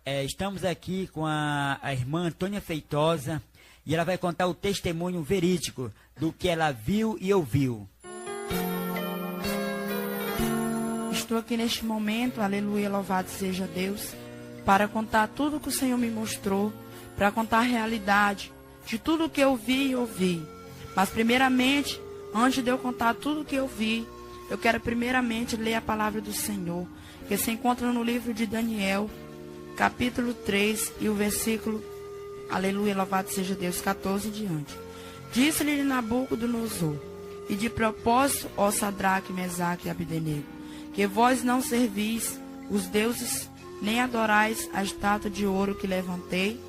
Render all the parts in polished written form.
Estamos aqui com a irmã Antônia Feitosa e ela vai contar o testemunho verídico do que ela viu e ouviu. Estou aqui neste momento, aleluia, louvado seja Deus, para contar tudo que o Senhor me mostrou, para contar a realidade de tudo que eu vi e ouvi. Mas primeiramente, antes de eu contar tudo que eu vi, eu quero primeiramente ler a palavra do Senhor, que se encontra no livro de Daniel, capítulo 3 e o versículo, aleluia, louvado seja Deus, 14 em diante. Disse-lhe Nabucodonosor: e de propósito, ó Sadraque, Mesaque e Abdenego, que vós não servis os deuses, nem adorais a estátua de ouro que levantei.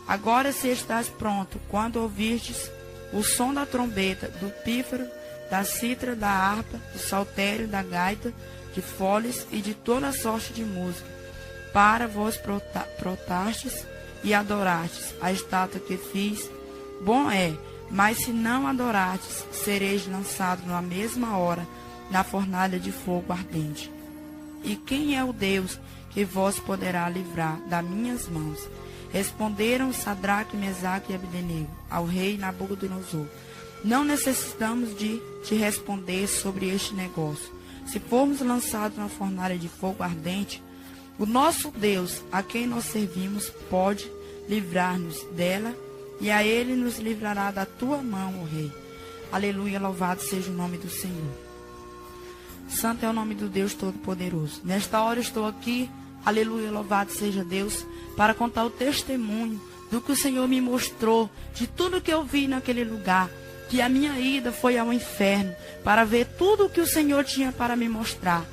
Agora, se estás pronto, quando ouvirdes o som da trombeta, do pífaro, da cítara, da harpa, do saltério, da gaita, de foles e de toda sorte de música, para vós protastes e adorastes a estátua que fiz, bom é, mas se não adorastes, sereis lançado na mesma hora na fornalha de fogo ardente. E quem é o Deus que vos poderá livrar das minhas mãos? Responderam Sadraque, Mesaque e Abdenego ao rei Nabucodonosor: não necessitamos de te responder sobre este negócio. Se formos lançados na fornalha de fogo ardente, o nosso Deus, a quem nós servimos, pode livrar-nos dela, e a ele nos livrará da tua mão, ó rei. Aleluia, louvado seja o nome do Senhor. Santo é o nome do Deus Todo-Poderoso. Nesta hora estou aqui, aleluia, louvado seja Deus, para contar o testemunho do que o Senhor me mostrou, de tudo que eu vi naquele lugar, que a minha ida foi ao inferno, para ver tudo o que o Senhor tinha para me mostrar.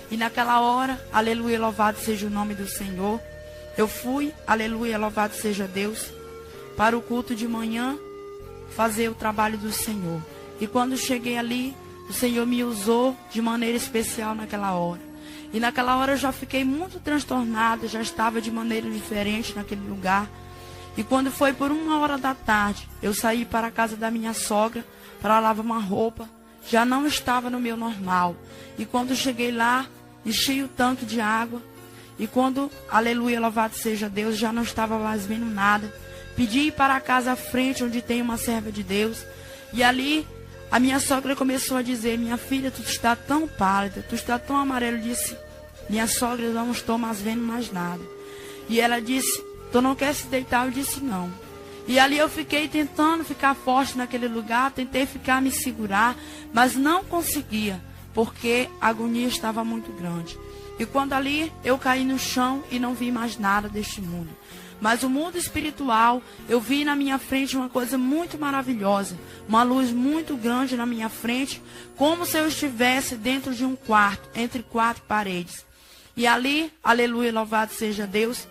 E naquela hora, aleluia, louvado seja o nome do Senhor, eu fui, aleluia, louvado seja Deus, para o culto de manhã, fazer o trabalho do Senhor. E quando cheguei ali, o Senhor me usou de maneira especial naquela hora. E naquela hora eu já fiquei muito transtornada, já estava de maneira diferente naquele lugar. E quando foi por 1h da tarde, eu saí para a casa da minha sogra para lavar uma roupa. Já não estava no meu normal. E quando cheguei lá, enchi o tanque de água. E quando, aleluia, louvado seja Deus, já não estava mais vendo nada. Pedi ir para a casa à frente, onde tem uma serva de Deus. E ali, a minha sogra começou a dizer: minha filha, tu está tão pálida, tu está tão amarelo. Eu disse: minha sogra, eu não estou mais vendo mais nada. E ela disse: tu não quer se deitar? Eu disse: não. E ali eu fiquei tentando ficar forte naquele lugar, tentei ficar me segurar, mas não conseguia, porque a agonia estava muito grande. E quando ali eu caí no chão e não vi mais nada deste mundo. Mas o mundo espiritual, eu vi na minha frente uma coisa muito maravilhosa, uma luz muito grande na minha frente, como se eu estivesse dentro de um quarto, entre 4 paredes. E ali, aleluia, louvado seja Deus,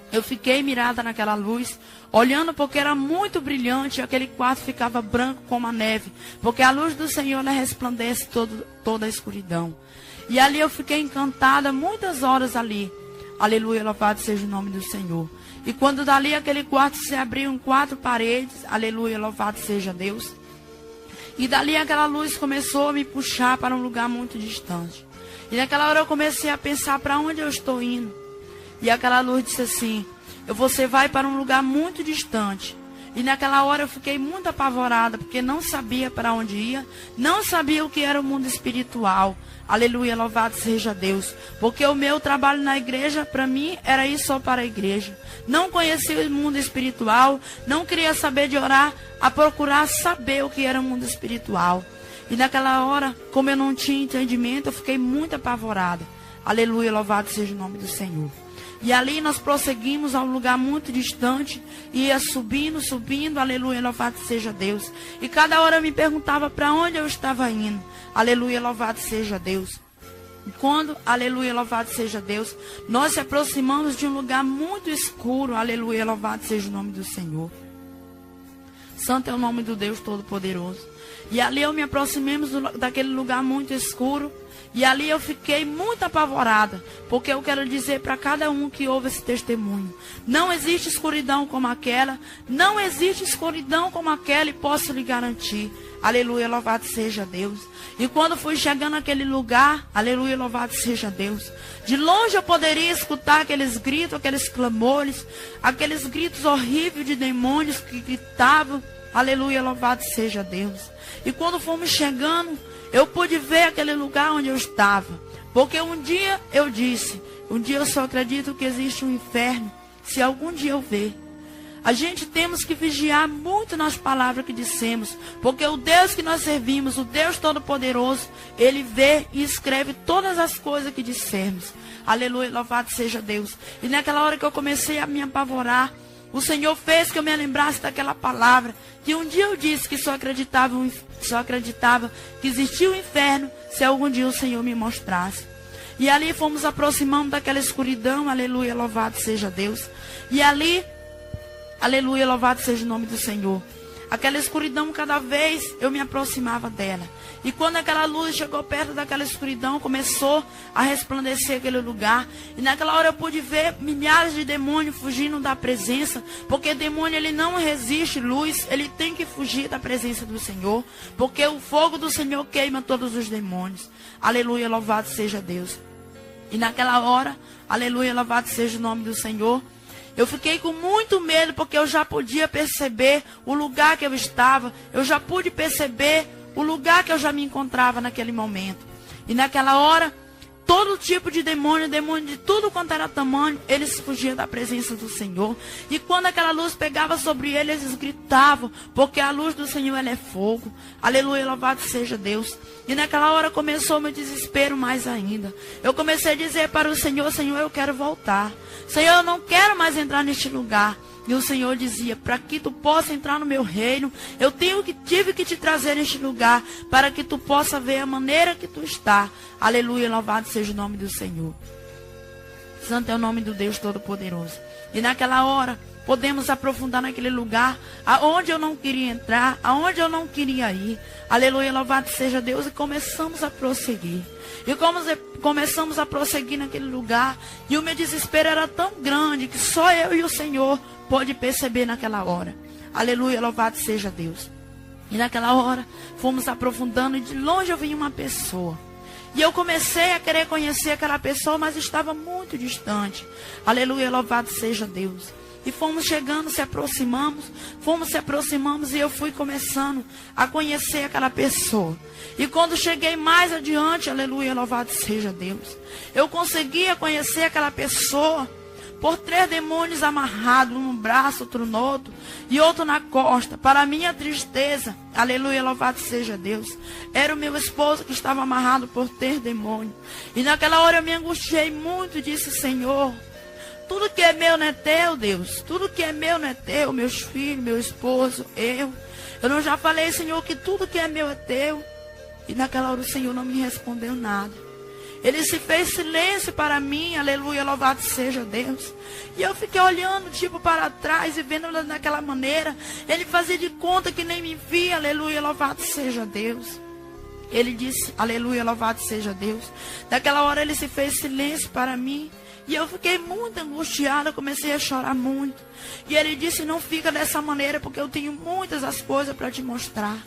eu fiquei mirada naquela luz, olhando porque era muito brilhante, e aquele quarto ficava branco como a neve, porque a luz do Senhor ela resplandece toda a escuridão. E ali eu fiquei encantada muitas horas ali. Aleluia, louvado seja o nome do Senhor. E quando dali aquele quarto se abriu em 4 paredes, aleluia, louvado seja Deus. E dali aquela luz começou a me puxar para um lugar muito distante. E naquela hora eu comecei a pensar para onde eu estou indo. E aquela luz disse assim: você vai para um lugar muito distante. E naquela hora eu fiquei muito apavorada, porque não sabia para onde ia, não sabia o que era o mundo espiritual. Aleluia, louvado seja Deus. Porque o meu trabalho na igreja, para mim, era ir só para a igreja. Não conhecia o mundo espiritual, não queria saber de orar, a procurar saber o que era o mundo espiritual. E naquela hora, como eu não tinha entendimento, eu fiquei muito apavorada. Aleluia, louvado seja o nome do Senhor. E ali nós prosseguimos a um lugar muito distante, ia subindo, aleluia, louvado seja Deus. E cada hora eu me perguntava para onde eu estava indo. Aleluia, louvado seja Deus. E quando, aleluia, louvado seja Deus, nós se aproximamos de um lugar muito escuro, aleluia, louvado seja o nome do Senhor. Santo é o nome do Deus Todo-Poderoso. E ali eu me aproximemos daquele lugar muito escuro. E ali eu fiquei muito apavorada, porque eu quero dizer para cada um que ouve esse testemunho: não existe escuridão como aquela, não existe escuridão como aquela, e posso lhe garantir, Aleluia, louvado seja Deus. E quando fui chegando naquele lugar, aleluia, louvado seja Deus. De longe eu poderia escutar aqueles gritos, aqueles clamores, aqueles gritos horríveis de demônios que gritavam. Aleluia, louvado seja Deus. E quando fomos chegando, eu pude ver aquele lugar onde eu estava. Porque um dia eu disse, um dia eu só acredito que existe um inferno, se algum dia eu ver. A gente temos que vigiar muito nas palavras que dissemos, porque o Deus que nós servimos, o Deus Todo-Poderoso, Ele vê e escreve todas as coisas que dissermos. Aleluia, louvado seja Deus. E naquela hora que eu comecei a me apavorar, o Senhor fez que eu me lembrasse daquela palavra, que um dia eu disse que só acreditava que existia o inferno, se algum dia o Senhor me mostrasse. E ali fomos aproximando daquela escuridão, aleluia, louvado seja Deus. E ali, aleluia, louvado seja o nome do Senhor. Aquela escuridão, cada vez eu me aproximava dela. E quando aquela luz chegou perto daquela escuridão, começou a resplandecer aquele lugar. E naquela hora eu pude ver milhares de demônios fugindo da presença. Porque demônio, ele não resiste luz, ele tem que fugir da presença do Senhor. Porque o fogo do Senhor queima todos os demônios. Aleluia, louvado seja Deus. E naquela hora, aleluia, louvado seja o nome do Senhor. Eu fiquei com muito medo, porque eu já podia perceber o lugar que eu estava. Eu já pude perceber o lugar que eu já me encontrava naquele momento. E naquela hora, todo tipo de demônio de tudo quanto era tamanho, eles fugiam da presença do Senhor. E quando aquela luz pegava sobre eles, eles gritavam, porque a luz do Senhor, ela é fogo. Aleluia, louvado seja Deus. E naquela hora começou o meu desespero mais ainda. Eu comecei a dizer para o Senhor, Senhor, eu quero voltar. Senhor, eu não quero mais entrar neste lugar. E o Senhor dizia, para que tu possa entrar no meu reino, eu tive que te trazer neste lugar, para que tu possa ver a maneira que tu está. Aleluia, louvado seja o nome do Senhor. Santo é o nome do Deus Todo-Poderoso. E naquela hora, podemos aprofundar naquele lugar, aonde eu não queria entrar, aonde eu não queria ir. Aleluia, louvado seja Deus. E começamos a prosseguir. E começamos a prosseguir naquele lugar. E o meu desespero era tão grande, que só eu e o Senhor pôde perceber naquela hora. Aleluia, louvado seja Deus. E naquela hora, fomos aprofundando, e de longe eu vi uma pessoa. E eu comecei a querer conhecer aquela pessoa, mas estava muito distante. Aleluia, louvado seja Deus. E fomos chegando, se aproximamos, e eu fui começando a conhecer aquela pessoa. E quando cheguei mais adiante, aleluia, louvado seja Deus, eu conseguia conhecer aquela pessoa por 3 demônios amarrados, um no braço, outro no outro, e outro na costa. Para minha tristeza, aleluia, louvado seja Deus, era o meu esposo que estava amarrado por 3 demônios. E naquela hora eu me angustiei muito e disse, Senhor, tudo que é meu não é teu, Deus. Tudo que é meu não é teu, meus filhos, meu esposo, eu. Eu não já falei, Senhor, que tudo que é meu é teu. E naquela hora o Senhor não me respondeu nada. Ele se fez silêncio para mim, aleluia, louvado seja Deus. E eu fiquei olhando, tipo, para trás e vendo daquela maneira. Ele fazia de conta que nem me via, aleluia, louvado seja Deus. Ele disse, aleluia, louvado seja Deus. Naquela hora ele se fez silêncio para mim. E eu fiquei muito angustiada, comecei a chorar muito. E ele disse, não fica dessa maneira, porque eu tenho muitas as coisas para te mostrar.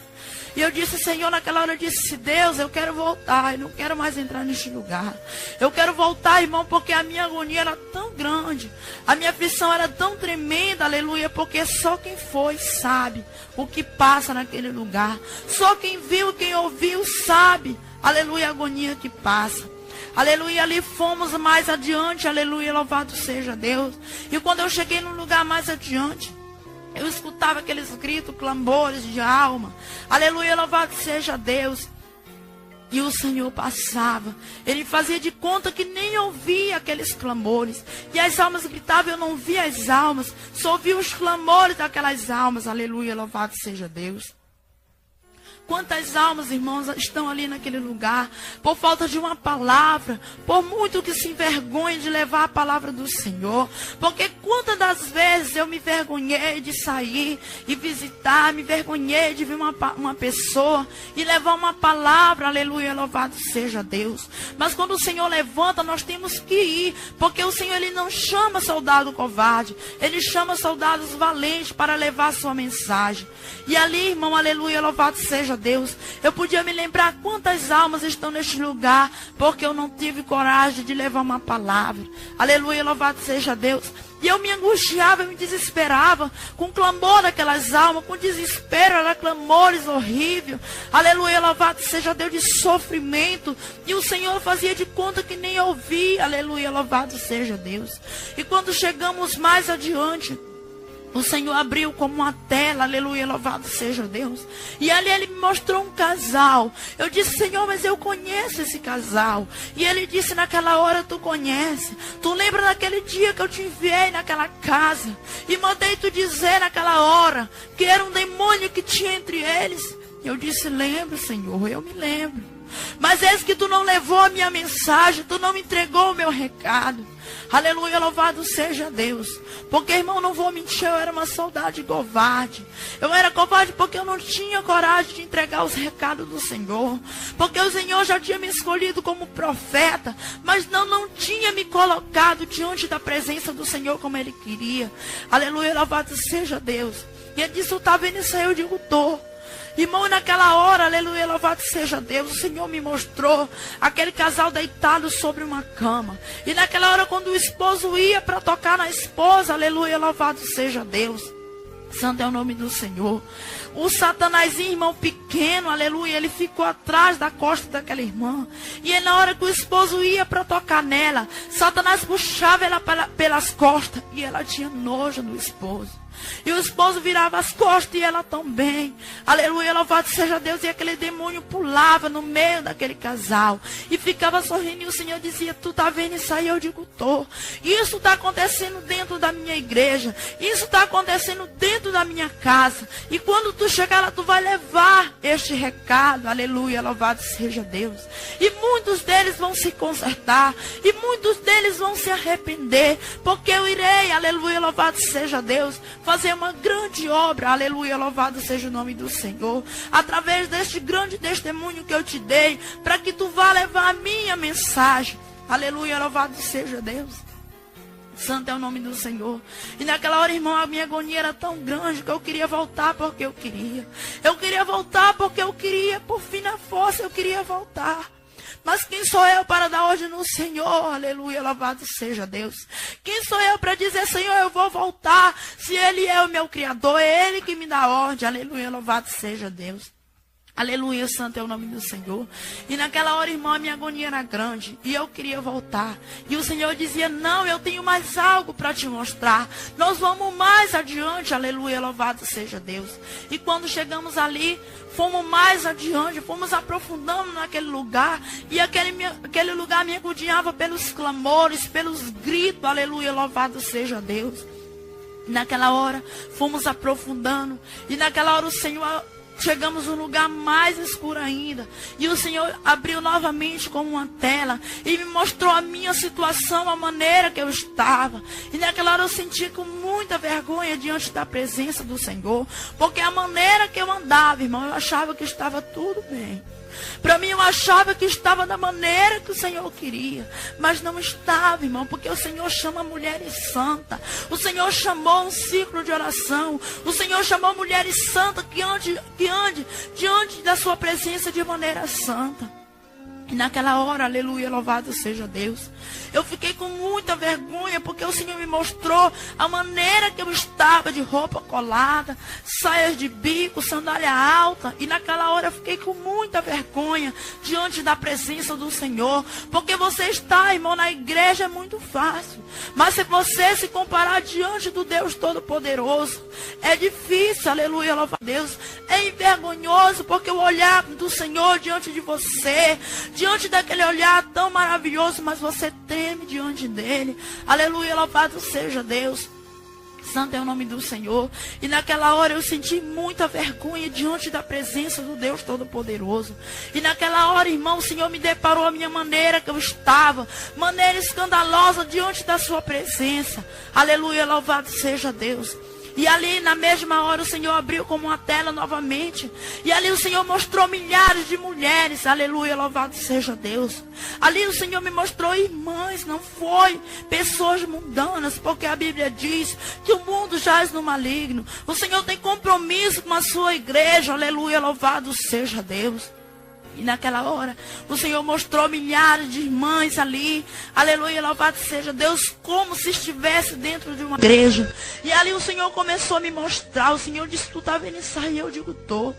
E eu disse, Senhor, naquela hora eu disse, Deus, eu quero voltar, eu não quero mais entrar neste lugar. Eu quero voltar, irmão, porque a minha agonia era tão grande, a minha aflição era tão tremenda, aleluia, porque só quem foi sabe o que passa naquele lugar. Só quem viu, quem ouviu, sabe, aleluia, a agonia que passa. Aleluia, ali fomos mais adiante, aleluia, louvado seja Deus. E quando eu cheguei num lugar mais adiante, eu escutava aqueles gritos, clamores de alma. Aleluia, louvado seja Deus. E o Senhor passava. Ele fazia de conta que nem ouvia aqueles clamores. E as almas gritavam, eu não via as almas. Só ouvia os clamores daquelas almas. Aleluia, louvado seja Deus. Quantas almas, irmãos, estão ali naquele lugar, por falta de uma palavra, por muito que se envergonha de levar a palavra do Senhor. Porque quantas das vezes eu me envergonhei de sair e visitar, me envergonhei de ver uma pessoa e levar uma palavra, aleluia, louvado seja Deus. Mas quando o Senhor levanta, nós temos que ir, porque o Senhor, Ele não chama soldado covarde, Ele chama soldados valentes para levar a sua mensagem. E ali, irmão, aleluia, louvado seja Deus. Eu podia me lembrar quantas almas estão neste lugar, porque eu não tive coragem de levar uma palavra. Aleluia, louvado seja Deus. E eu me angustiava, eu me desesperava com o clamor daquelas almas, com desespero, era clamores horríveis. Aleluia, louvado seja Deus, de sofrimento. E o Senhor fazia de conta que nem ouvia. Aleluia, louvado seja Deus. E quando chegamos mais adiante, o Senhor abriu como uma tela, aleluia, louvado seja Deus. E ali Ele me mostrou um casal. Eu disse, Senhor, mas eu conheço esse casal. E Ele disse, naquela hora tu conhece. Tu lembra daquele dia que eu te enviei naquela casa e mandei tu dizer naquela hora que era um demônio que tinha entre eles? Eu disse, lembro, Senhor, eu me lembro. Mas eis que tu não levou a minha mensagem, tu não me entregou o meu recado. Aleluia, louvado seja Deus. Porque, irmão, não vou mentir, eu era uma saudade covarde. Eu era covarde porque eu não tinha coragem de entregar os recados do Senhor. Porque o Senhor já tinha me escolhido como profeta, mas não tinha me colocado diante da presença do Senhor como Ele queria. Aleluia, louvado seja Deus. E Ele disse, tu tá vendo isso aí? Eu digo, tô. Irmão, naquela hora, aleluia, louvado seja Deus, o Senhor me mostrou aquele casal deitado sobre uma cama. E naquela hora, quando o esposo ia para tocar na esposa, aleluia, louvado seja Deus. Santo é o nome do Senhor. O Satanazinho, irmão pequeno, aleluia, ele ficou atrás da costa daquela irmã. E na hora que o esposo ia para tocar nela, Satanás puxava ela pelas costas. E ela tinha nojo do esposo. E o esposo virava as costas e ela também. Aleluia, louvado seja Deus. E aquele demônio pulava no meio daquele casal e ficava sorrindo. E o Senhor dizia, tu tá vendo isso aí? Eu digo, tô. Isso está acontecendo dentro da minha igreja. Isso está acontecendo dentro da minha casa. E quando tu chegar lá, tu vai levar este recado. Aleluia, louvado seja Deus. E muitos deles vão se consertar. E muitos deles vão se arrepender. Porque eu irei, aleluia, louvado seja Deus, fazer uma grande obra, aleluia, louvado seja o nome do Senhor, através deste grande testemunho que eu te dei, para que tu vá levar a minha mensagem, aleluia, louvado seja Deus. Santo é o nome do Senhor. E naquela hora, irmão, a minha agonia era tão grande que eu queria voltar porque eu queria. Eu queria voltar porque eu queria, por fim na força eu queria voltar. Mas quem sou eu para dar ordem no Senhor? Aleluia, louvado seja Deus. Quem sou eu para dizer, Senhor, eu vou voltar, se Ele é o meu Criador, é Ele que me dá ordem. Aleluia, louvado seja Deus. Aleluia, santo é o nome do Senhor. E naquela hora, irmão, a minha agonia era grande. E eu queria voltar. E o Senhor dizia, não, eu tenho mais algo para te mostrar. Nós vamos mais adiante. Aleluia, louvado seja Deus. E quando chegamos ali, fomos mais adiante, fomos aprofundando naquele lugar. E aquele lugar me agoniava pelos clamores, pelos gritos. Aleluia, louvado seja Deus. E naquela hora, fomos aprofundando. E naquela hora o Senhor... Chegamos num lugar mais escuro ainda. E o Senhor abriu novamente como uma tela. E me mostrou a minha situação, a maneira que eu estava. E naquela hora eu senti com muita vergonha diante da presença do Senhor. Porque a maneira que eu andava, irmão, eu achava que estava tudo bem. Para mim eu achava que estava da maneira que o Senhor queria. Mas não estava, irmão, porque o Senhor chama mulheres santas. O Senhor chamou um ciclo de oração. O Senhor chamou mulheres santas que ande diante da sua presença de maneira santa. E naquela hora, aleluia, louvado seja Deus, eu fiquei com muita vergonha, porque o Senhor me mostrou a maneira que eu estava, de roupa colada, saias de bico, sandália alta. E naquela hora eu fiquei com muita vergonha diante da presença do Senhor. Porque você está, irmão, na igreja é muito fácil. Mas se você se comparar diante do Deus Todo-Poderoso, é difícil, aleluia, louvado Deus. É envergonhoso, porque o olhar do Senhor diante de você, diante daquele olhar tão maravilhoso, mas você teme diante dele. Aleluia, louvado seja Deus. Santo é o nome do Senhor. E naquela hora eu senti muita vergonha diante da presença do Deus Todo-Poderoso. E naquela hora, irmão, o Senhor me deparou a minha maneira que eu estava, maneira escandalosa diante da sua presença. Aleluia, louvado seja Deus. E ali na mesma hora o Senhor abriu como uma tela novamente. E ali o Senhor mostrou milhares de mulheres. Aleluia, louvado seja Deus. Ali o Senhor me mostrou irmãs, não foi pessoas mundanas. Porque a Bíblia diz que o mundo jaz no maligno. O Senhor tem compromisso com a sua igreja. Aleluia, louvado seja Deus. E naquela hora, o Senhor mostrou milhares de irmãs ali. Aleluia, louvado seja Deus, como se estivesse dentro de uma igreja. E ali o Senhor começou a me mostrar. O Senhor disse, tu está vendo isso aí? Eu digo, tô.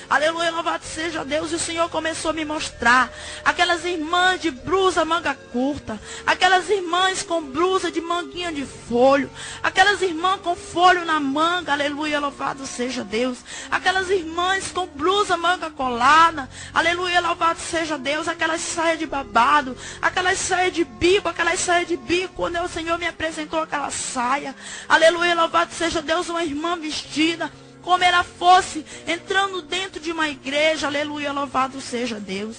Aleluia, louvado seja Deus. E o Senhor começou a me mostrar aquelas irmãs de blusa manga curta, aquelas irmãs com blusa de manguinha de folho, aquelas irmãs com folho na manga, aleluia, louvado seja Deus. Aquelas irmãs com blusa manga colada, aleluia, louvado seja Deus. Aquelas saias de babado, aquelas saias de bico, aquelas saias de bico. Quando o Senhor me apresentou aquela saia, aleluia, louvado seja Deus, uma irmã vestida como ela fosse entrando dentro de uma igreja, aleluia, louvado seja Deus.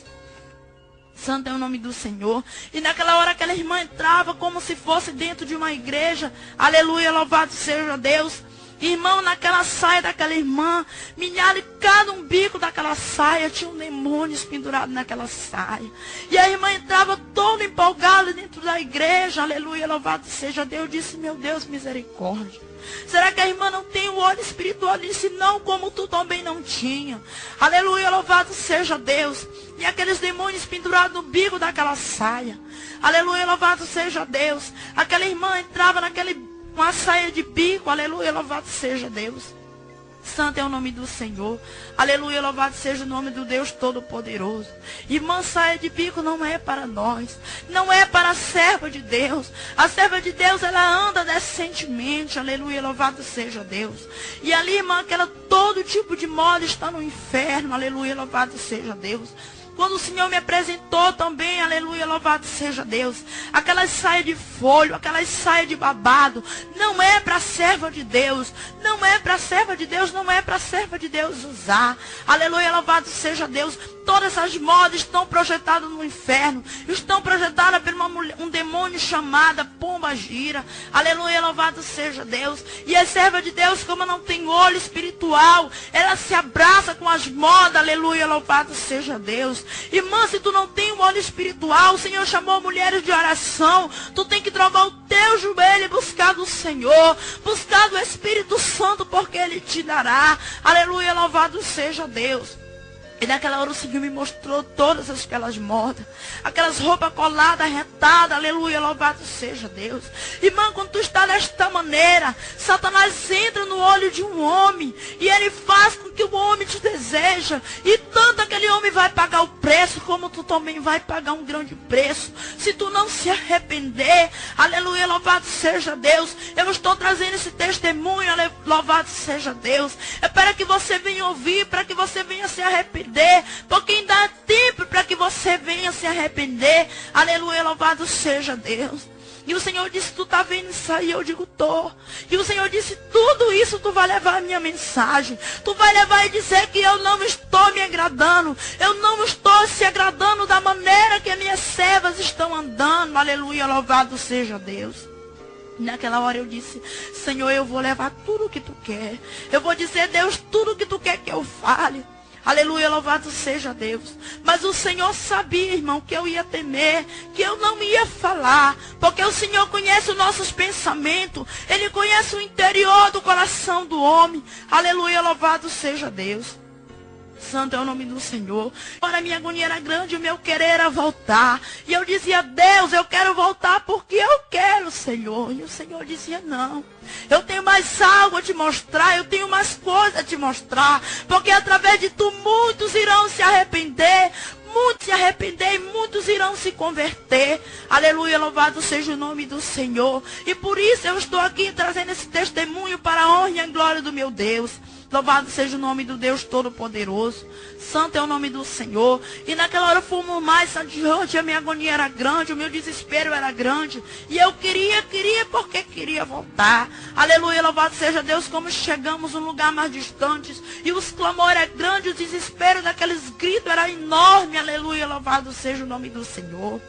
Santo é o nome do Senhor. E naquela hora aquela irmã entrava como se fosse dentro de uma igreja, aleluia, louvado seja Deus. Irmão, naquela saia daquela irmã, milhares, cada um bico daquela saia, tinha um demônio pendurado naquela saia. E a irmã entrava toda empolgada dentro da igreja, aleluia, louvado seja Deus. Eu disse, meu Deus, misericórdia. Será que a irmã não tem o olho espiritual? Eu disse, não, como tu também não tinha. Aleluia, louvado seja Deus. E aqueles demônios pendurados no bico daquela saia. Aleluia, louvado seja Deus. Aquela irmã entrava uma saia de bico, aleluia, louvado seja Deus. Santo é o nome do Senhor. Aleluia, louvado seja o nome do Deus Todo-Poderoso. Irmã, saia de bico não é para nós. Não é para a serva de Deus. A serva de Deus, ela anda decentemente. Aleluia, louvado seja Deus. E ali, irmã, todo tipo de moda está no inferno. Aleluia, louvado seja Deus. Quando o Senhor me apresentou também, aleluia, louvado seja Deus, aquelas saias de folho, aquelas saias de babado, não é para a serva de Deus, não é para a serva de Deus, não é para a serva de Deus usar. Aleluia, louvado seja Deus. Todas essas modas estão projetadas no inferno, estão projetadas por um demônio chamado Pomba Gira. Aleluia, louvado seja Deus. E a serva de Deus, como não tem olho espiritual, ela se abraça com as modas, aleluia, louvado seja Deus. Irmã, se tu não tem um olho espiritual, o Senhor chamou mulheres de oração, tu tem que trocar o teu joelho e buscar do Senhor, buscar do Espírito Santo, porque Ele te dará. Aleluia, louvado seja Deus. E naquela hora o Senhor me mostrou todas aquelas modas, aquelas roupas coladas, retadas, aleluia, louvado seja Deus. Irmã, quando tu está desta maneira, Satanás entra no olho de um homem, e ele faz com que o homem te deseja, e tanto aquele homem vai pagar o preço, como tu também vai pagar um grande preço, se tu não se arrepender. Aleluia, louvado seja Deus. Eu estou trazendo esse testemunho, louvado seja Deus, é para que você venha ouvir, para que você venha se arrepender, porque ainda há tempo para que você venha se arrepender. Aleluia, louvado seja Deus. E o Senhor disse, tu está vendo isso aí? Eu digo, tô. E o Senhor disse, tudo isso tu vai levar a minha mensagem. Tu vai levar e dizer que eu não estou me agradando. Eu não estou se agradando da maneira que as minhas servas estão andando. Aleluia, louvado seja Deus. Naquela hora eu disse, Senhor, eu vou levar tudo o que tu quer. Eu vou dizer, Deus, tudo o que tu quer que eu fale. Aleluia, louvado seja Deus. Mas o Senhor sabia, irmão, que eu ia temer, que eu não ia falar, porque o Senhor conhece os nossos pensamentos, Ele conhece o interior do coração do homem. Aleluia, louvado seja Deus. Santo é o nome do Senhor. Agora a minha agonia era grande, o meu querer era voltar. E eu dizia, Deus, eu quero voltar porque eu quero, Senhor. E o Senhor dizia, não. Eu tenho mais algo a te mostrar, eu tenho mais coisas a te mostrar. Porque através de tu muitos irão se arrepender. Muitos se arrepender e muitos irão se converter. Aleluia, louvado seja o nome do Senhor. E por isso eu estou aqui trazendo esse testemunho para a honra e a glória do meu Deus. Louvado seja o nome do Deus Todo-Poderoso. Santo é o nome do Senhor. E naquela hora fomos mais adiante. A minha agonia era grande. O meu desespero era grande. E eu queria porque queria voltar. Aleluia, louvado seja Deus. Como chegamos a um lugar mais distante. E os clamores eram grandes. O desespero daqueles gritos era enorme. Aleluia, louvado seja o nome do Senhor.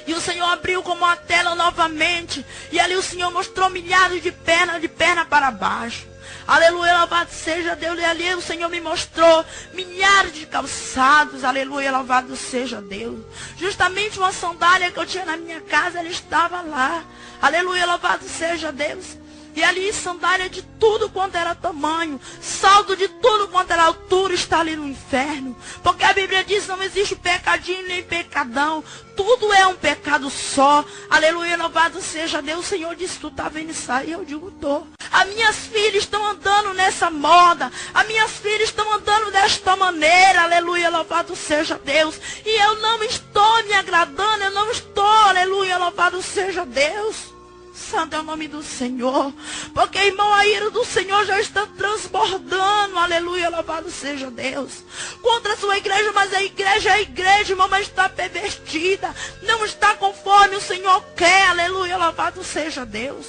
E o Senhor abriu como uma tela novamente. E ali o Senhor mostrou milhares de perna para baixo. Aleluia, louvado seja Deus. E ali o Senhor me mostrou milhares de calçados. Aleluia, louvado seja Deus. Justamente uma sandália que eu tinha na minha casa, ela estava lá. Aleluia, louvado seja Deus. E ali sandália de tudo quanto era tamanho, saldo de tudo quanto era altura, está ali no inferno. Porque a Bíblia diz, não existe pecadinho nem pecadão. Tudo é um pecado só. Aleluia, louvado seja Deus. O Senhor disse, tu tá vendo isso aí? Eu digo, tô. As minhas filhas estão andando nessa moda. As minhas filhas estão andando desta maneira. Aleluia, louvado seja Deus. E eu não estou me agradando, eu não estou. Aleluia, louvado seja Deus. Santo é o nome do Senhor. Porque, irmão, a ira do Senhor já está transbordando. Aleluia, louvado seja Deus. Contra a sua igreja, mas a igreja é a igreja, irmão, mas está pervertida. Não está conforme o Senhor quer. Aleluia, louvado seja Deus.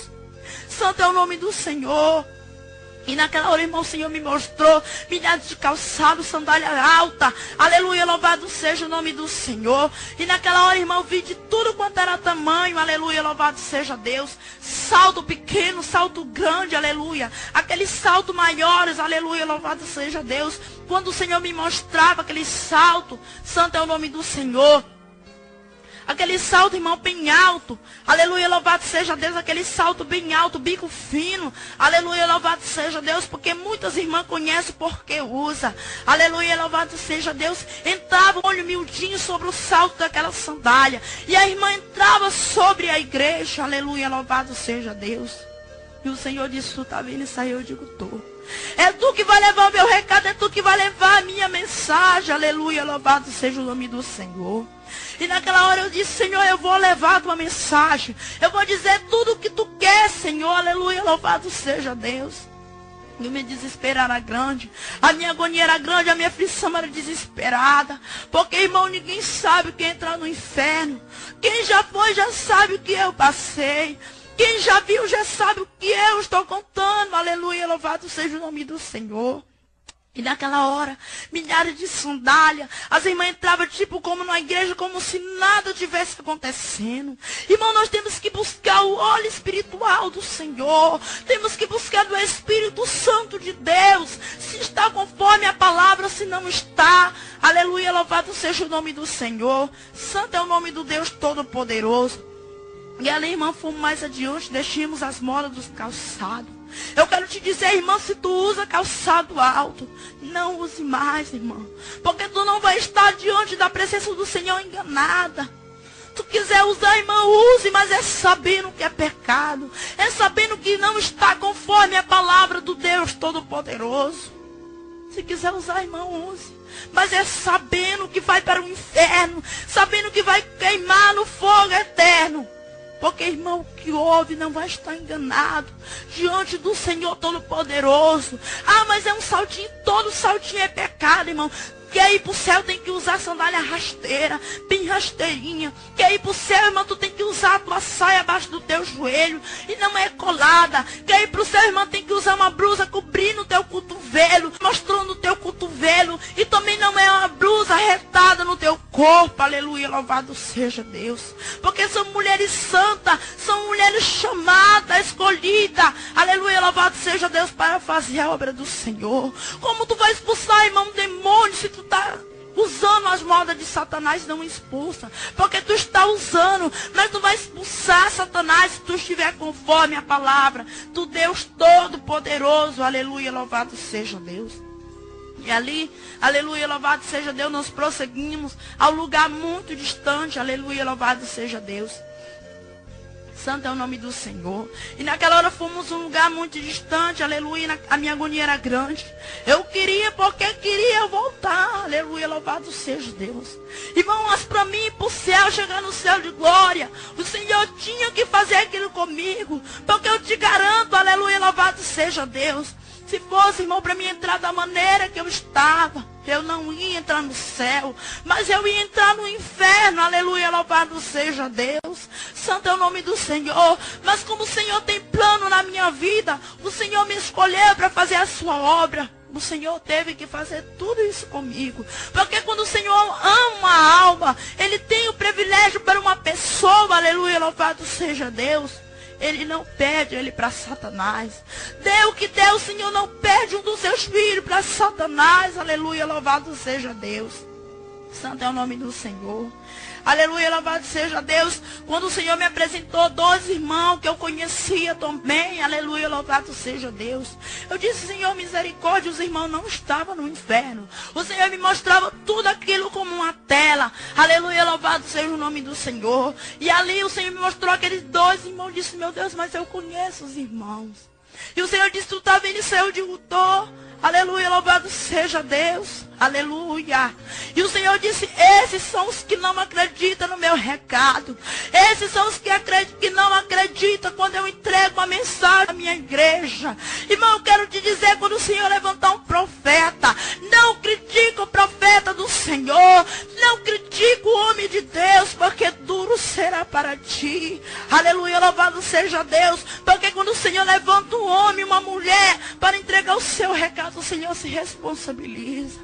Santo é o nome do Senhor. E naquela hora, irmão, o Senhor me mostrou milhares de calçados, sandália alta. Aleluia, louvado seja o nome do Senhor. E naquela hora, irmão, vi de tudo quanto era tamanho. Aleluia, louvado seja Deus. Salto pequeno, salto grande, aleluia. Aqueles saltos maiores, aleluia, louvado seja Deus. Quando o Senhor me mostrava aquele salto, santo é o nome do Senhor. Aquele salto, irmão, bem alto. Aleluia, louvado seja Deus. Aquele salto bem alto, bico fino. Aleluia, louvado seja Deus. Porque muitas irmãs conhecem porque usa. Aleluia, louvado seja Deus. Entrava um olho miudinho sobre o salto daquela sandália. E a irmã entrava sobre a igreja. Aleluia, louvado seja Deus. E o Senhor disse, tu tá vendo isso aí? Eu digo, tô. É tu que vai levar o meu recado. É tu que vai levar a minha mensagem. Aleluia, louvado seja o nome do Senhor. E naquela hora eu disse, Senhor, eu vou levar a tua mensagem. Eu vou dizer tudo o que tu quer, Senhor. Aleluia, louvado seja Deus. E meu desespero era grande. A minha agonia era grande, a minha aflição era desesperada. Porque, irmão, ninguém sabe o que é entrar no inferno. Quem já foi, já sabe o que eu passei. Quem já viu, já sabe o que eu estou contando. Aleluia, louvado seja o nome do Senhor. E naquela hora, milhares de sandálias. As irmãs entravam tipo como na igreja, como se nada tivesse acontecendo. Irmão, nós temos que buscar o óleo espiritual do Senhor. Temos que buscar do Espírito Santo de Deus. Se está conforme a palavra, se não está. Aleluia, louvado seja o nome do Senhor. Santo é o nome do Deus Todo-Poderoso. E ali, irmão, fomos mais adiante, deixamos as molas dos calçados. Eu quero te dizer, irmão, se tu usa calçado alto, não use mais, irmão. Porque tu não vai estar diante da presença do Senhor enganada. Tu quiser usar, irmão, use, mas é sabendo que é pecado. É sabendo que não está conforme a palavra do Deus Todo-Poderoso. Se quiser usar, irmão, use. Mas é sabendo que vai para o inferno. Sabendo que vai queimar no fogo eterno. Porque, irmão, o que ouve não vai estar enganado diante do Senhor Todo-Poderoso. Ah, mas é um saltinho, todo saltinho é pecado, irmão. Quer ir para o céu, tem que usar sandália rasteira, bem rasteirinha. Quer ir para o céu, irmão, tu tem que usar a tua saia abaixo do teu joelho e não é colada. Quer ir para o céu, irmão, tem que usar uma blusa cobrindo o teu cotovelo, mostrando o teu cotovelo. E também não é uma blusa retada no teu corpo. Aleluia, louvado seja Deus. Porque são mulheres santas, são mulheres chamadas, escolhidas. Aleluia, louvado seja Deus, para fazer a obra do Senhor. Como tu vai expulsar, irmão, um demônio se tu está usando as modas de Satanás? Não expulsa. Porque tu está usando, mas tu vai expulsar Satanás se tu estiver conforme a palavra do Deus Todo-Poderoso. Aleluia, louvado seja Deus. E ali, aleluia, louvado seja Deus, nós prosseguimos ao lugar muito distante. Aleluia, louvado seja Deus. Santo é o nome do Senhor. E naquela hora fomos um lugar muito distante. Aleluia, a minha agonia era grande. Eu queria, porque queria voltar. Aleluia, louvado seja Deus. Irmão, mas para mim ir para o céu, chegar no céu de glória, o Senhor tinha que fazer aquilo comigo. Porque eu te garanto, aleluia, louvado seja Deus. Se fosse, irmão, para mim entrar da maneira que eu estava, eu não ia entrar no céu, mas eu ia entrar no inferno. Aleluia, louvado seja Deus. Santo é o nome do Senhor. Mas como o Senhor tem plano na minha vida, o Senhor me escolheu para fazer a sua obra. O Senhor teve que fazer tudo isso comigo. Porque quando o Senhor ama uma alma, Ele tem o privilégio para uma pessoa, aleluia, louvado seja Deus. Ele não perde ele para Satanás. Dê o que der, o Senhor não perde um dos seus filhos para Satanás, aleluia, louvado seja Deus. Santo é o nome do Senhor. Aleluia, louvado seja Deus. Quando o Senhor me apresentou 12 irmãos que eu conhecia também, aleluia, louvado seja Deus. Eu disse, Senhor, misericórdia, os irmãos não estavam no inferno. O Senhor me mostrava tudo aquilo como uma tela. Aleluia, louvado seja o nome do Senhor. E ali o Senhor me mostrou aqueles 12 irmãos. Eu disse, meu Deus, mas eu conheço os irmãos. E o Senhor disse, tu está vendo isso? Eu digo, tô. Aleluia, louvado seja Deus. Aleluia. E o Senhor disse, esses são os que não acreditam no meu recado. Esses são os que não acreditam quando eu entrego a mensagem à minha igreja. Irmão, eu quero te dizer, quando o Senhor levantar um profeta, não critique o profeta do Senhor. Não critique o homem de Deus, porque duro será para ti. Aleluia, louvado seja Deus. Porque quando o Senhor levanta um homem, uma mulher, para entregar o seu recado, o Senhor se responsabiliza.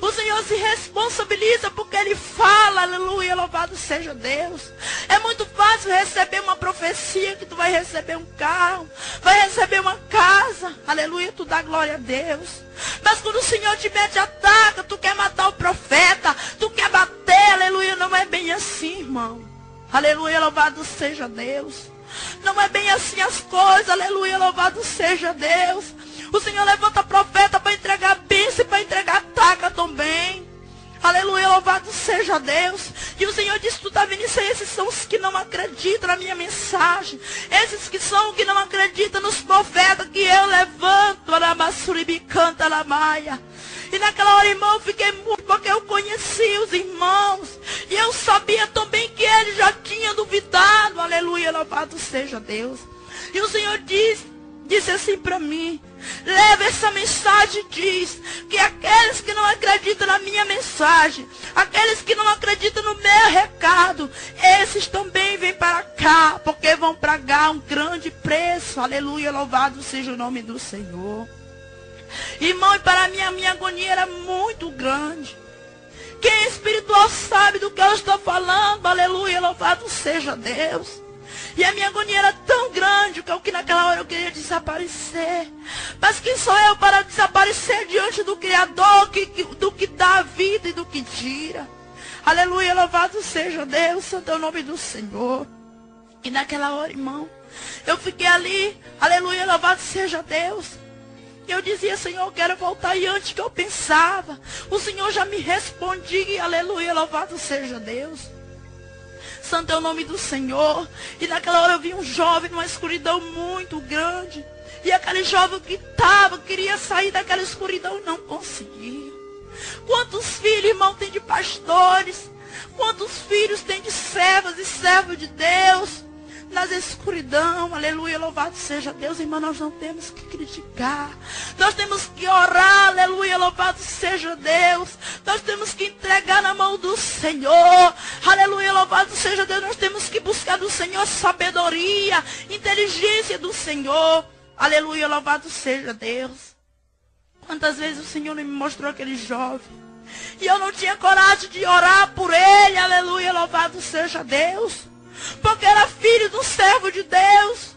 O Senhor se responsabiliza porque Ele fala, aleluia, louvado seja Deus. É muito fácil receber uma profecia que tu vai receber um carro, vai receber uma casa, aleluia, tu dá glória a Deus. Mas quando o Senhor te mete ataca, tu quer matar o profeta, tu quer bater, aleluia, não é bem assim, irmão. Aleluia, louvado seja Deus. Não é bem assim as coisas, aleluia, louvado seja Deus. O Senhor levanta profeta para entregar bênção e para entregar ataca também. Aleluia, louvado seja Deus. E o Senhor disse, tu está vendo isso aí? Esses são os que não acreditam na minha mensagem. Esses que são os que não acreditam nos profetas que eu levanto. Arabasuribicanta lamaia. E naquela hora, irmão, eu fiquei muito, porque eu conheci os irmãos. E eu sabia também que eles já tinham duvidado. Aleluia, louvado seja Deus. E o Senhor disse assim para mim, leva essa mensagem e diz que aqueles que não acreditam na minha mensagem, aqueles que não acreditam no meu recado, esses também vêm para cá, porque vão pagar um grande preço. Aleluia, louvado seja o nome do Senhor. Irmão, e para mim a minha agonia era muito grande. Quem é espiritual sabe do que eu estou falando. Aleluia, louvado seja Deus. E a minha agonia era tão grande que naquela hora eu queria desaparecer. Mas quem sou eu para desaparecer diante do Criador, do que dá a vida e do que tira? Aleluia, louvado seja Deus, santo é o nome do Senhor. E naquela hora, irmão, eu fiquei ali, aleluia, louvado seja Deus. E eu dizia, Senhor, eu quero voltar. E antes que eu pensava, o Senhor já me respondia, aleluia, louvado seja Deus. Santo é o nome do Senhor. E naquela hora eu vi um jovem numa escuridão muito grande. E aquele jovem queria sair daquela escuridão e não conseguia. Quantos filhos, irmão, tem de pastores? Quantos filhos tem de servas e servos de Deus? Nas escuridão, aleluia, louvado seja Deus, irmão, nós não temos que criticar. Nós temos que orar, aleluia, louvado seja Deus. Nós temos que entregar na mão do Senhor. Aleluia, louvado seja Deus. Nós temos que buscar do Senhor sabedoria, inteligência do Senhor. Aleluia, louvado seja Deus. Quantas vezes o Senhor me mostrou aquele jovem e eu não tinha coragem de orar por ele, aleluia, louvado seja Deus. Porque era filho do servo de Deus.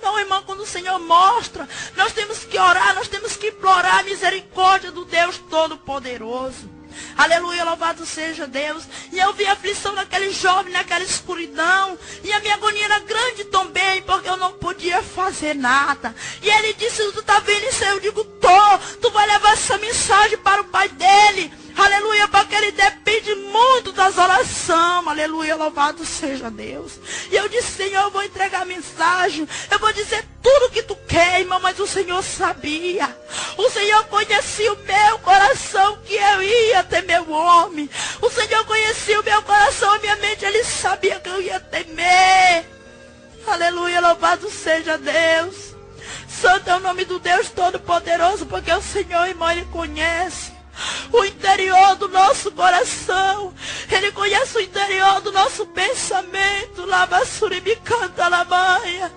Não, irmão, quando o Senhor mostra, nós temos que orar, nós temos que implorar a misericórdia do Deus Todo-Poderoso. Aleluia, louvado seja Deus. E eu vi a aflição daquele jovem, naquela escuridão. E a minha agonia era grande também, porque eu não podia fazer nada. E ele disse, tu tá vendo isso aí? Eu digo, tô. Tu vai levar essa mensagem para o pai dele. Aleluia, porque ele depende muito das orações. Aleluia, louvado seja Deus. E eu disse, Senhor, eu vou entregar a mensagem. Eu vou dizer tudo que tu quer, irmão, mas o Senhor sabia. O Senhor conhecia o meu coração, que eu ia ter meu homem. O Senhor conhecia o meu coração, a minha mente, Ele sabia que eu ia temer. Aleluia, louvado seja Deus. Santo é o nome do Deus Todo-Poderoso, porque o Senhor, irmão, Ele conhece o interior do nosso coração. Ele conhece o interior do nosso pensamento. Labasuribicanta lamaia.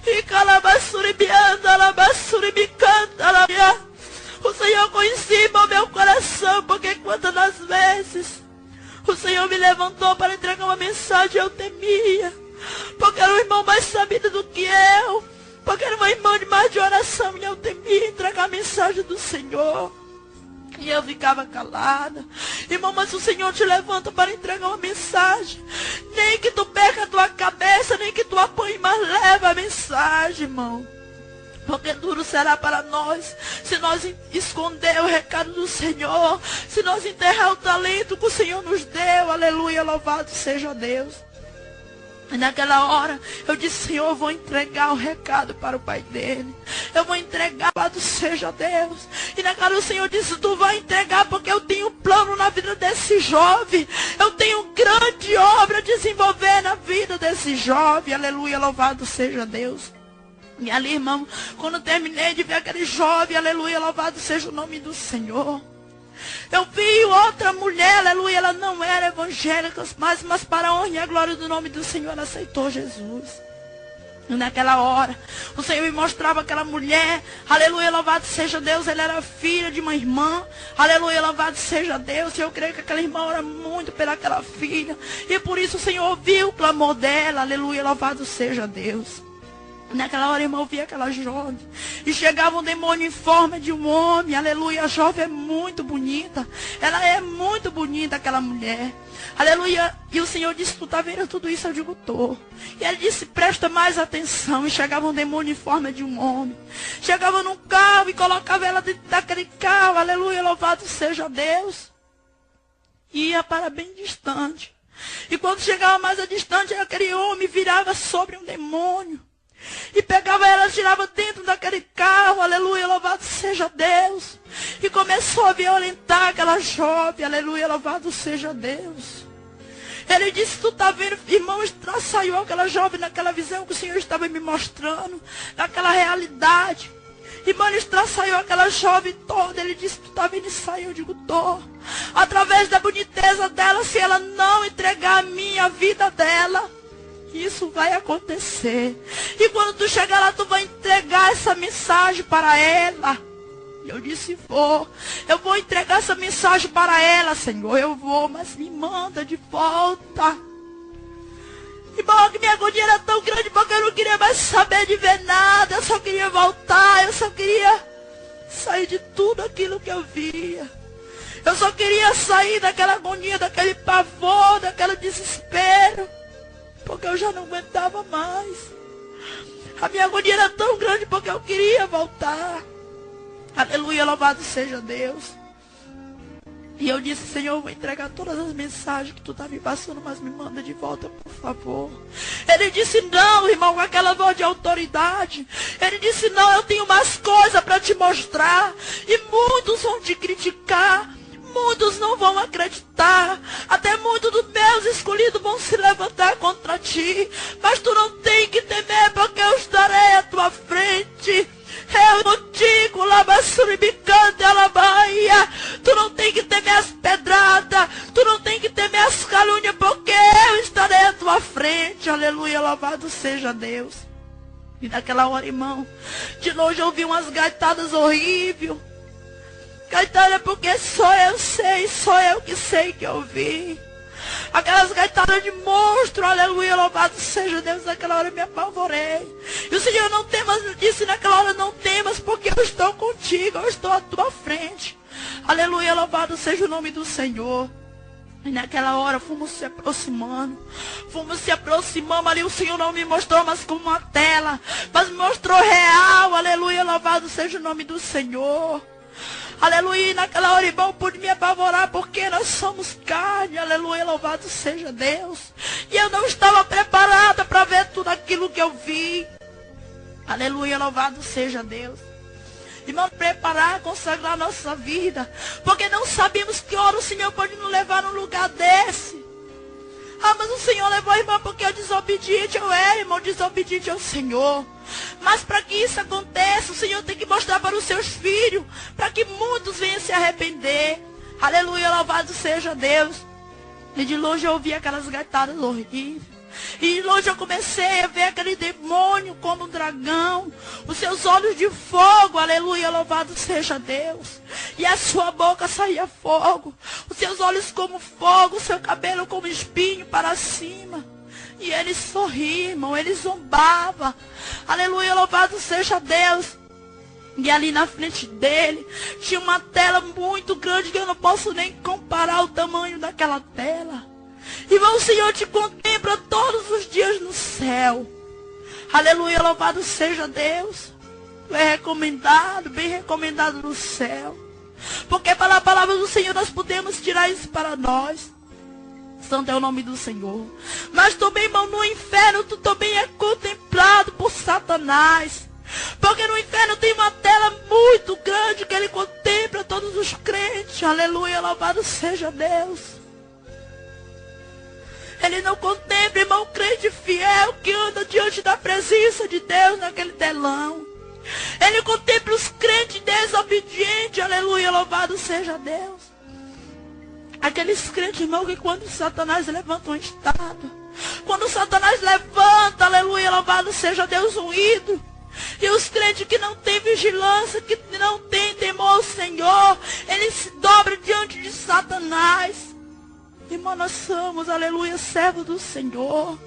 E calabasuribianda labasuribicanta lamaia. O Senhor cima ao meu coração, porque quantas das vezes o Senhor me levantou para entregar uma mensagem, eu temia, porque era um irmão mais sabido do que eu, porque era uma irmã de mais de oração, e eu temia entregar a mensagem do Senhor. E eu ficava calada. Irmão, mas o Senhor te levanta para entregar uma mensagem. Nem que tu perca a tua cabeça, nem que tu apanhe, mas leva a mensagem, irmão. Porque duro será para nós se nós esconder o recado do Senhor, se nós enterrar o talento que o Senhor nos deu. Aleluia, louvado seja Deus. E naquela hora eu disse: Senhor, eu vou entregar o recado para o pai dele. Eu vou entregar, louvado seja Deus. E naquela hora o Senhor disse: tu vai entregar, porque eu tenho um plano na vida desse jovem. Eu tenho grande obra a desenvolver na vida desse jovem. Aleluia, louvado seja Deus. E ali, irmão, quando terminei de ver aquele jovem, aleluia, louvado seja o nome do Senhor, eu vi outra mulher, aleluia, ela não era evangélica, mas para a honra e a glória do nome do Senhor, ela aceitou Jesus. E naquela hora, o Senhor me mostrava aquela mulher, aleluia, louvado seja Deus, ela era filha de uma irmã, aleluia, louvado seja Deus, e eu creio que aquela irmã ora muito pelaquela filha, e por isso o Senhor ouviu o clamor dela, aleluia, louvado seja Deus. Naquela hora, irmão, eu vi aquela jovem. E chegava um demônio em forma de um homem. Aleluia, a jovem é muito bonita. Ela é muito bonita, aquela mulher. Aleluia. E o Senhor disse: tu está vendo tudo isso? Eu digo: tô. E ele disse: presta mais atenção. E chegava um demônio em forma de um homem. Chegava num carro e colocava ela dentro daquele carro. Aleluia, louvado seja Deus. E ia para bem distante. E quando chegava mais a distante, aquele homem virava sobre um demônio. E pegava ela, tirava dentro daquele carro, aleluia, louvado seja Deus. E começou a violentar aquela jovem, aleluia, louvado seja Deus. Ele disse: tu está vendo, irmão, saiu aquela jovem naquela visão que o Senhor estava me mostrando, naquela realidade. Irmão, ele saiu aquela jovem toda. Ele disse: tu está vendo isso aí? Eu digo: tô. Através da boniteza dela, se ela não entregar a minha vida dela, isso vai acontecer. E quando tu chegar lá, tu vai entregar essa mensagem para ela. Eu disse: vou. Eu vou entregar essa mensagem para ela, Senhor. Eu vou, mas me manda de volta. Irmão, que minha agonia era tão grande, porque eu não queria mais saber de ver nada. Eu só queria voltar. Eu só queria sair de tudo aquilo que eu via. Eu só queria sair daquela agonia, daquele pavor, daquele desespero, porque eu já não aguentava mais. A minha agonia era tão grande, porque eu queria voltar. Aleluia, louvado seja Deus. E eu disse: Senhor, eu vou entregar todas as mensagens que tu está me passando, mas me manda de volta, por favor. Ele disse: não, irmão, com aquela voz de autoridade. Ele disse: não, eu tenho mais coisa para te mostrar. E muitos vão te criticar. Muitos não vão acreditar. Até muitos dos meus escolhidos vão se levantar contra ti. Mas tu não tem que temer, porque eu estarei à tua frente. Eu contigo, labasuribicante, alabaia. Tu não tem que temer as pedradas. Tu não tem que temer as calúnias, porque eu estarei à tua frente. Aleluia, louvado seja Deus. E naquela hora, irmão, de longe eu ouvi umas gaitadas horríveis. Gaitada, porque só eu sei, só eu que sei que eu vi. Aquelas gaitadas de monstro, aleluia, louvado seja Deus. Naquela hora eu me apavorei. E o Senhor: não temas, eu disse naquela hora: não temas, porque eu estou contigo, eu estou à tua frente. Aleluia, louvado seja o nome do Senhor. E naquela hora fomos se aproximando. Ali o Senhor não me mostrou mais como uma tela, mas me mostrou real. Aleluia, louvado seja o nome do Senhor. Aleluia, naquela hora, irmão, pude me apavorar, porque nós somos carne. Aleluia, louvado seja Deus. E eu não estava preparada para ver tudo aquilo que eu vi. Aleluia, louvado seja Deus. Irmão, preparar, consagrar nossa vida, porque não sabemos que hora o Senhor pode nos levar num lugar desse. Ah, mas o Senhor levou a irmã porque eu desobediente. Eu era, irmão, desobediente ao Senhor. Mas para que isso aconteça, o Senhor tem que mostrar para os seus filhos, para que muitos venham se arrepender. Aleluia, louvado seja Deus. E de longe eu ouvi aquelas gaitadas horríveis. E de longe eu comecei a ver aquele demônio como um dragão, os seus olhos de fogo, aleluia, louvado seja Deus. e a sua boca saía fogo, os seus olhos como fogo, o seu cabelo como espinho para cima. E ele sorria, irmão, ele zombava. Aleluia, louvado seja Deus. E ali na frente dele tinha uma tela muito grande que eu não posso nem comparar o tamanho daquela tela. Irmão, o Senhor te contempla todos os dias no céu. Aleluia, louvado seja Deus. É recomendado, bem recomendado no céu. Porque pela palavra do Senhor nós podemos tirar isso para nós. Santo é o nome do Senhor. Mas também, irmão, no inferno tu também é contemplado por Satanás. Porque no inferno tem uma tela muito grande que ele contempla todos os crentes. Aleluia, louvado seja Deus. Ele não contempla, irmão, crente fiel que anda diante da presença de Deus naquele telão. Ele contempla os crentes desobedientes. Aleluia, louvado seja Deus. Aqueles crentes, irmão, que quando Satanás levanta um estado, quando Satanás levanta, aleluia, louvado seja Deus, um ídolo, e os crentes que não têm vigilância, que não têm temor ao Senhor, eles se dobram diante de Satanás. Irmão, nós somos, aleluia, servos do Senhor.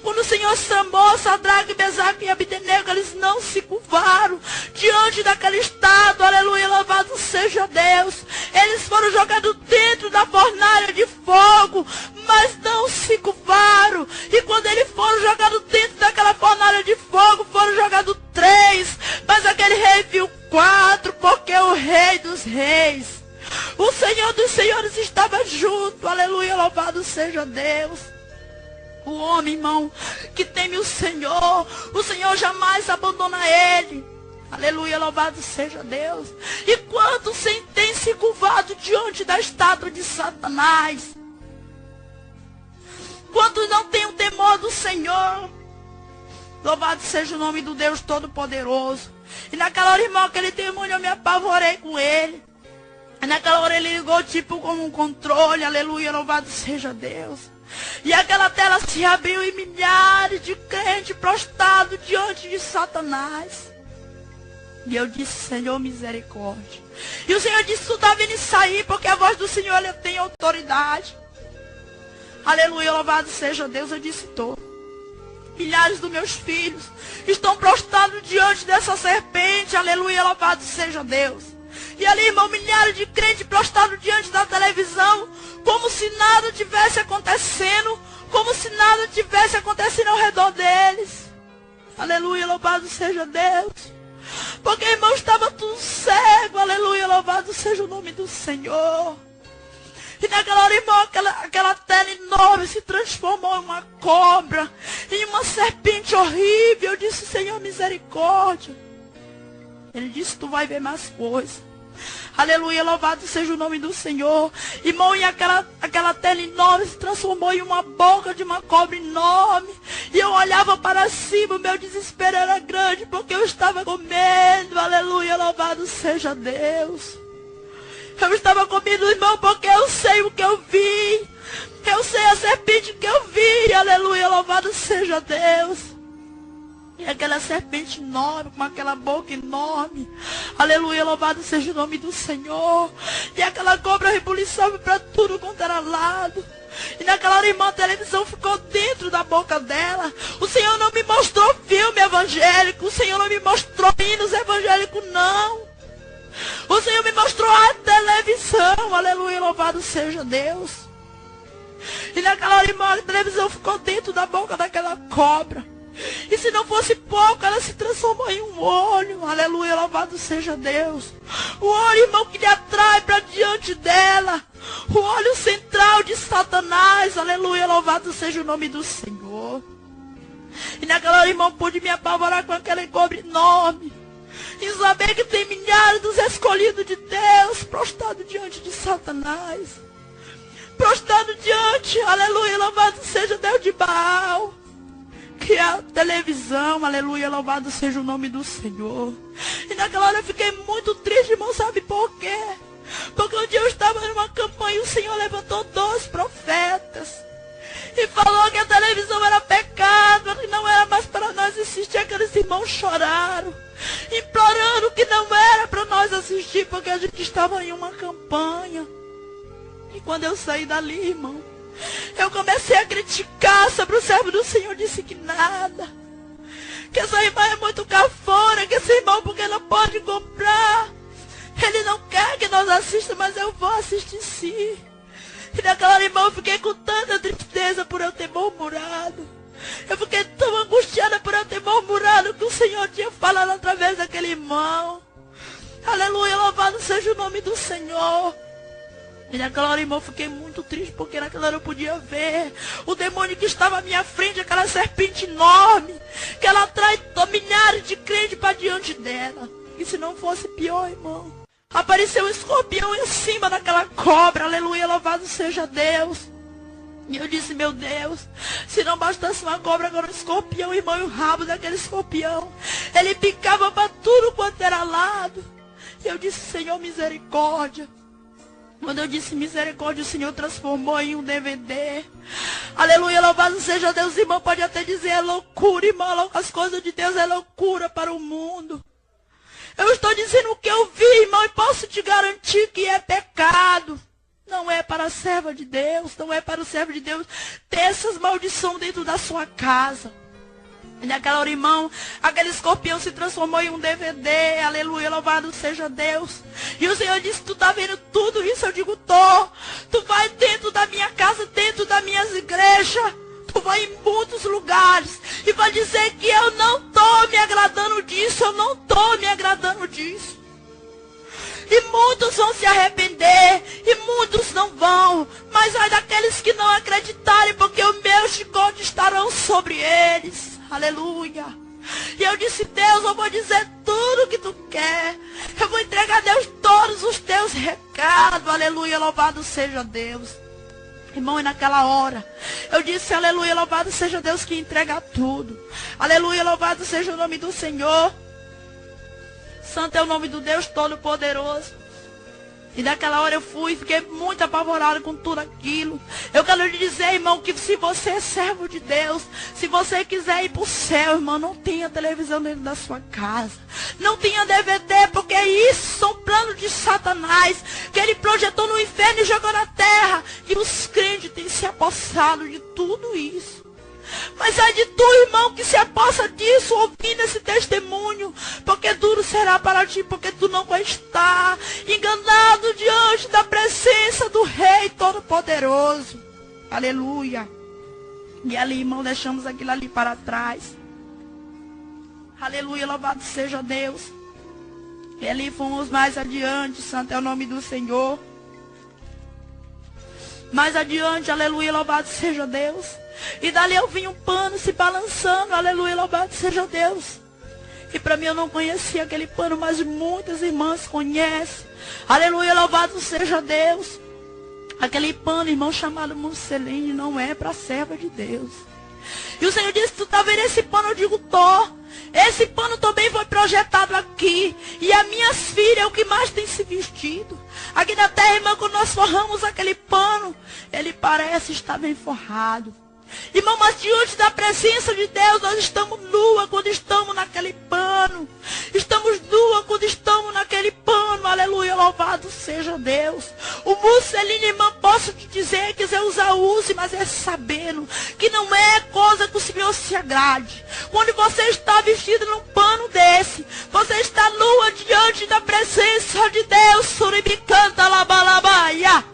Quando o Senhor chamou Sadraque, Mesaque e Abdenego, eles não se curvaram diante daquele estado, aleluia, louvado seja Deus. Eles foram jogados dentro da fornalha de fogo, mas não se curvaram. E quando eles foram jogados dentro daquela fornalha de fogo, foram jogados 3, mas aquele rei viu 4, porque o Rei dos Reis, o Senhor dos Senhores estava junto, aleluia, louvado seja Deus. O homem, irmão, que teme o Senhor jamais abandona ele. Aleluia, louvado seja Deus. E quantos tem se curvado diante da estátua de Satanás? Quantos não têm o temor do Senhor? Louvado seja o nome do Deus Todo-Poderoso. E naquela hora, irmão, aquele demônio, eu me apavorei com ele. E naquela hora ele ligou tipo como um controle. Aleluia, louvado seja Deus. E aquela tela se abriu e milhares de crentes prostrados diante de Satanás. E eu disse, Senhor, misericórdia. E o Senhor disse, tu está vindo sair, porque a voz do Senhor ela tem autoridade. Aleluia, louvado seja Deus. Eu disse, estou. Milhares dos meus filhos estão prostrados diante dessa serpente. Aleluia, louvado seja Deus. E ali, irmão, milhares de crentes prostrados diante da televisão, como se nada tivesse acontecendo, como se nada tivesse acontecendo ao redor deles. Aleluia, louvado seja Deus. Porque, irmão, estava tudo cego. Aleluia, louvado seja o nome do Senhor. E naquela hora, irmão, aquela tela enorme se transformou em uma cobra, em uma serpente horrível. Eu disse, Senhor, misericórdia. Ele disse, tu vai ver mais coisas. Aleluia, louvado seja o nome do Senhor. Irmão, e aquela tela enorme se transformou em uma boca de uma cobra enorme. E eu olhava para cima, o meu desespero era grande, porque eu estava com medo. Aleluia, louvado seja Deus. Eu estava com medo, irmão, porque eu sei o que eu vi. Eu sei a serpente que eu vi. Aleluia, louvado seja Deus. E aquela serpente enorme, com aquela boca enorme. Aleluia, louvado seja o nome do Senhor. E aquela cobra rebuliçava para tudo quanto era lado. E naquela hora, irmã, a televisão ficou dentro da boca dela. O Senhor não me mostrou filme evangélico. O Senhor não me mostrou hinos evangélicos, não. O Senhor me mostrou a televisão. Aleluia, louvado seja Deus. E naquela hora, irmã, a televisão ficou dentro da boca daquela cobra. E se não fosse pouco, ela se transformou em um olho. Aleluia, louvado seja Deus. O olho, irmão, que lhe atrai para diante dela. O olho central de Satanás. Aleluia, louvado seja o nome do Senhor. E naquela hora, irmão, pude me apavorar com aquela cobra enorme. E saber que tem milhares dos escolhidos de Deus prostrados diante de Satanás. Prostrado diante, aleluia, louvado seja Deus de Baal. Que é a televisão, aleluia, louvado seja o nome do Senhor. E naquela hora eu fiquei muito triste, irmão, sabe por quê? Porque um dia eu estava numa campanha e o Senhor levantou 2 profetas. E falou que a televisão era pecado, que não era mais para nós assistir. Aqueles irmãos choraram, implorando que não era para nós assistir, porque a gente estava em uma campanha. E quando eu saí dali, irmão, eu comecei a criticar sobre o servo do Senhor. Disse que nada, que essa irmã é muito cafona, que esse irmão porque não pode comprar, ele não quer que nós assistamos, mas eu vou assistir sim. E naquela irmã eu fiquei com tanta tristeza por eu ter murmurado. Eu fiquei tão angustiada por eu ter murmurado que o Senhor tinha falado através daquele irmão. Aleluia, louvado seja o nome do Senhor. E naquela hora, irmão, eu fiquei muito triste, porque naquela hora eu podia ver o demônio que estava à minha frente, aquela serpente enorme, que ela atrai milhares de crentes para diante dela. E se não fosse pior, irmão, apareceu um escorpião em cima daquela cobra. Aleluia, louvado seja Deus. E eu disse, meu Deus, se não bastasse uma cobra, agora um escorpião, irmão, e o rabo daquele escorpião, ele picava para tudo quanto era lado. E eu disse, Senhor, misericórdia. Quando eu disse misericórdia, o Senhor transformou em um DVD. Aleluia, louvado seja Deus. Irmão, pode até dizer, é loucura, irmão. As coisas de Deus é loucura para o mundo. Eu estou dizendo o que eu vi, irmão, e posso te garantir que é pecado. Não é para a serva de Deus, não é para o servo de Deus ter essas maldições dentro da sua casa. E naquela hora, irmão, aquele escorpião se transformou em um DVD. Aleluia, louvado seja Deus. E o Senhor disse, tu está vendo tudo isso? Eu digo, tô. Tu vai dentro da minha casa, dentro das minhas igrejas. Tu vai em muitos lugares e vai dizer que eu não estou me agradando disso. Eu não estou me agradando disso. E muitos vão se arrepender, e muitos não vão. Mas ai daqueles que não acreditarem, porque o meu chicote estarão sobre eles. Aleluia. E eu disse, Deus, eu vou dizer tudo o que tu quer. Eu vou entregar a Deus todos os teus recados. Aleluia, louvado seja Deus. Irmão, e naquela hora, eu disse, aleluia, louvado seja Deus que entrega tudo. Aleluia, louvado seja o nome do Senhor. Santo é o nome do Deus Todo-Poderoso. E naquela hora eu fui, fiquei muito apavorado com tudo aquilo. Eu quero lhe dizer, irmão, que se você é servo de Deus, se você quiser ir para o céu, irmão, não tenha televisão dentro da sua casa. Não tenha DVD, porque isso são planos de Satanás, que ele projetou no inferno e jogou na terra. E os crentes têm se apossado de tudo isso. Mas é de tu, irmão, que se apossa disso, ouvindo esse testemunho, porque duro será para ti, porque tu não vai estar enganado diante da presença do Rei Todo-Poderoso. Aleluia. E ali, irmão, deixamos aquilo ali para trás. Aleluia, louvado seja Deus. E ali fomos mais adiante, santo é o nome do Senhor. Mais adiante, aleluia, louvado seja Deus. E dali eu vi um pano se balançando, aleluia, louvado seja Deus. E para mim eu não conhecia aquele pano, mas muitas irmãs conhecem. Aleluia, louvado seja Deus. Aquele pano, irmão, chamado musseline, não é para a serva de Deus. E o Senhor disse, tu tá vendo esse pano? Eu digo, tô. Esse pano também foi projetado aqui. E as minhas filhas é o que mais tem se vestido. Aqui na terra, irmão, quando nós forramos aquele pano, ele parece estar bem forrado. Irmão, mas diante da presença de Deus, nós estamos nua quando estamos naquele pano. Estamos nua quando estamos naquele pano. Aleluia, louvado seja Deus. O musseline, irmão, posso te dizer, quiser usar, use, mas é sabendo que não é coisa que o Senhor se agrade. Quando você está vestido num pano desse, você está nua diante da presença de Deus. Suribicanta labalabaia.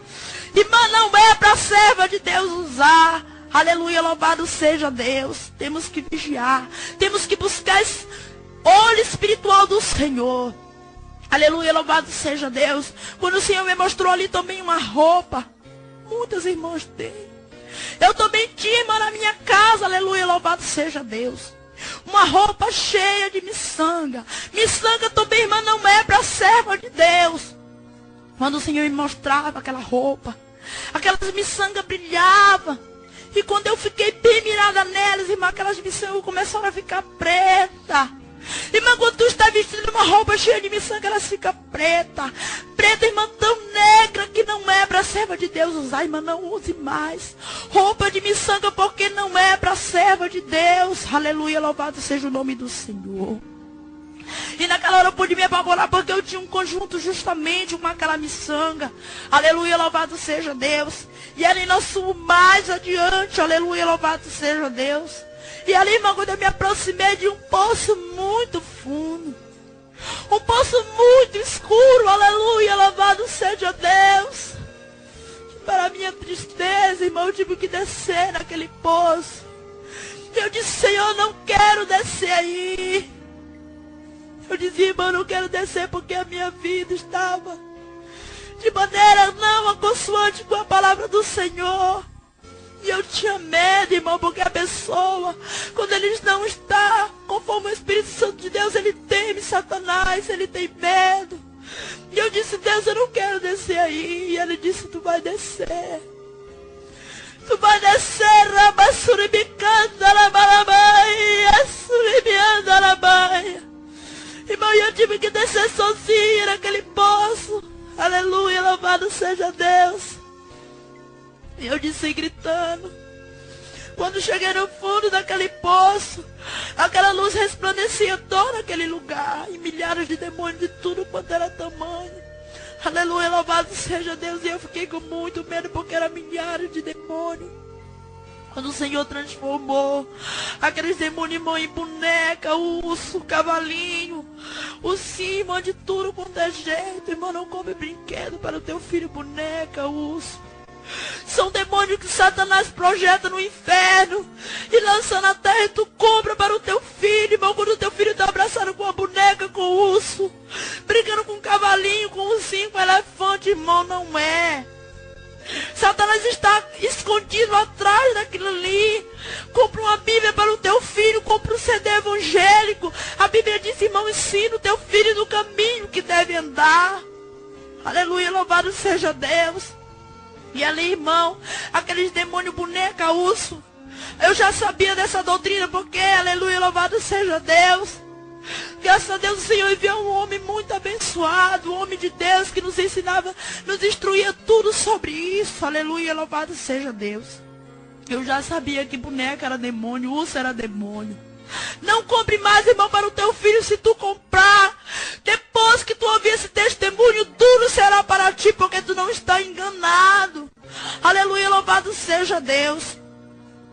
Irmã, não é para a serva de Deus usar. Aleluia, louvado seja Deus. Temos que vigiar. Temos que buscar esse olho espiritual do Senhor. Aleluia, louvado seja Deus. Quando o Senhor me mostrou ali também uma roupa. Muitas irmãs têm. Eu também tinha, irmã, na minha casa. Aleluia, louvado seja Deus. Uma roupa cheia de miçanga. Miçanga também, irmã, não é para serva de Deus. Quando o Senhor me mostrava aquela roupa, aquelas miçangas brilhavam. E quando eu fiquei bem mirada nelas, irmã, aquelas miçangas começaram a ficar preta. Irmã, quando tu está vestindo uma roupa cheia de miçanga, elas ficam preta. Preta, irmã, tão negra que não é para a serva de Deus. Deus usar, irmã, não use mais. Roupa de miçanga, porque não é para serva de Deus. Aleluia, louvado seja o nome do Senhor. E naquela hora eu pude me apavorar, porque eu tinha um conjunto justamente com aquela miçanga. Aleluia, louvado seja Deus. E ali nós fomos mais adiante. Aleluia, louvado seja Deus. E ali, irmão, quando eu me aproximei de um poço muito fundo, um poço muito escuro, aleluia, louvado seja Deus. E para minha tristeza, irmão, eu tive que descer naquele poço. Eu disse, Senhor, não quero descer aí. Eu dizia, irmão, não quero descer porque a minha vida estava de maneira não consoante com a palavra do Senhor. E eu tinha medo, irmão, porque a pessoa, quando ele não está conforme o Espírito Santo de Deus, ele teme Satanás, ele tem medo. E eu disse, Deus, eu não quero descer aí. E ele disse, tu vai descer. Tu vai descer, rabassuribicanda, rabarabaia, suribianda, rabaia. Irmão, eu tive que descer sozinha naquele poço. Aleluia, louvado seja Deus. E eu disse gritando. Quando cheguei no fundo daquele poço, aquela luz resplandecia todo aquele lugar. E milhares de demônios de tudo quanto era tamanho. Aleluia, louvado seja Deus. E eu fiquei com muito medo porque eram milhares de demônios. Quando o Senhor transformou aqueles demônios, irmão, em boneca, urso, cavalinho, ursinho, de tudo quanto é jeito. Irmão, não compre brinquedo para o teu filho, boneca, urso. São demônios que Satanás projeta no inferno e lança na terra, e tu compra para o teu filho, irmão. Quando o teu filho está abraçado com a boneca, com o urso, brincando com um cavalinho, com um ursinho, com um elefante, irmão, não é. Satanás está escondido atrás daquilo ali. Compra uma Bíblia para o teu filho, compra um CD evangélico. A Bíblia diz, irmão, ensina o teu filho no caminho que deve andar. Aleluia, louvado seja Deus. E ali, irmão, aqueles demônios boneca, urso, eu já sabia dessa doutrina, porque, aleluia, louvado seja Deus. Graças a Deus o Senhor enviou um homem muito abençoado, um homem de Deus que nos ensinava, nos instruía tudo sobre isso. Aleluia, louvado seja Deus. Eu já sabia que boneca era demônio, urso era demônio. Não compre mais, irmão, para o teu filho. Se tu comprar, depois que tu ouvir esse testemunho, duro será para ti, porque tu não está enganado. Aleluia, louvado seja Deus.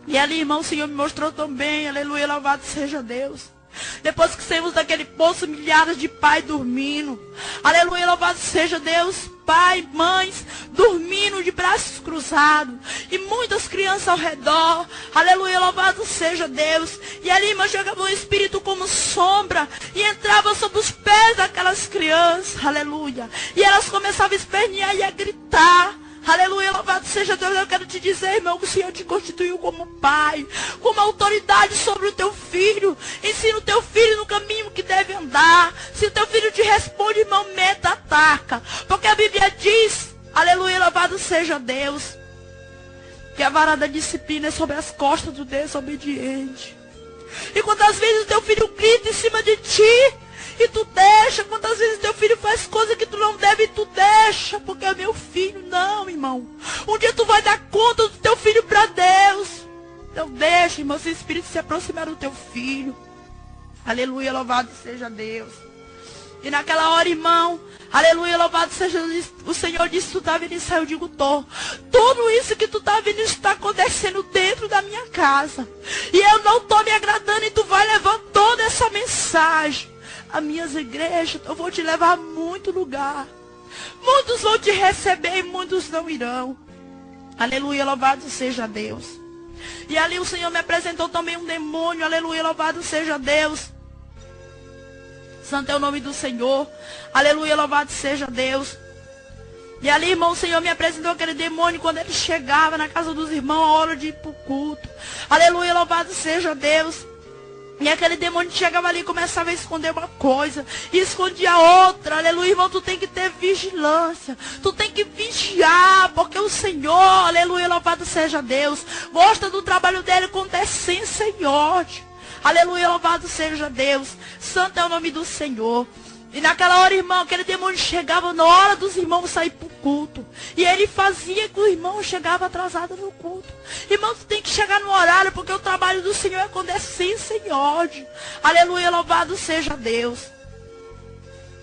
E ali, irmão, o Senhor me mostrou também, aleluia, louvado seja Deus. Depois que saímos daquele poço, milhares de pais dormindo. Aleluia, louvado seja Deus. Pai, mães, dormindo de braços cruzados. E muitas crianças ao redor. Aleluia, louvado seja Deus. E ali, irmão, chegava um espírito como sombra. E entrava sobre os pés daquelas crianças. Aleluia. E elas começavam a espernear e a gritar. Aleluia, louvado seja Deus. Eu quero te dizer, irmão, que o Senhor te constituiu como pai, como autoridade sobre o teu filho. Ensina o teu filho no caminho que deve andar. Se o teu filho te responde, irmão, meta, ataca. Porque a Bíblia diz, aleluia, louvado seja Deus, que a vara da disciplina é sobre as costas do desobediente. E quantas vezes o teu filho grita em cima de ti, e tu deixa. Quantas vezes teu filho faz coisa que tu não deve e tu deixa. Porque é meu filho. Não, irmão. Um dia tu vai dar conta do teu filho para Deus. Então deixa, irmão, se o Espírito se aproximar do teu filho. Aleluia, louvado seja Deus. E naquela hora, irmão, aleluia, louvado seja Deus, o Senhor disse, tu tá vendo isso aí? Eu digo, tô. Tudo isso que tu tá vendo está acontecendo dentro da minha casa. E eu não tô me agradando, e tu vai levar toda essa mensagem. As minhas igrejas, eu vou te levar a muito lugar. Muitos vão te receber e muitos não irão. Aleluia, louvado seja Deus. E ali o Senhor me apresentou também um demônio. Aleluia, louvado seja Deus. Santo é o nome do Senhor. Aleluia, louvado seja Deus. E ali, irmão, o Senhor me apresentou aquele demônio quando ele chegava na casa dos irmãos, a hora de ir para o culto. Aleluia, louvado seja Deus. E aquele demônio chegava ali e começava a esconder uma coisa. E escondia outra. Aleluia, irmão, tu tem que ter vigilância. Tu tem que vigiar. Porque o Senhor, aleluia, louvado seja Deus, gosta do trabalho dele com decência e ódio. Aleluia, louvado seja Deus. Santo é o nome do Senhor. E naquela hora, irmão, aquele demônio chegava na hora dos irmãos sair para o culto. E ele fazia que o irmão chegava atrasado no culto. Irmão, tu tem que chegar no horário, porque o trabalho do Senhor é com decência e ordem. Aleluia, louvado seja Deus.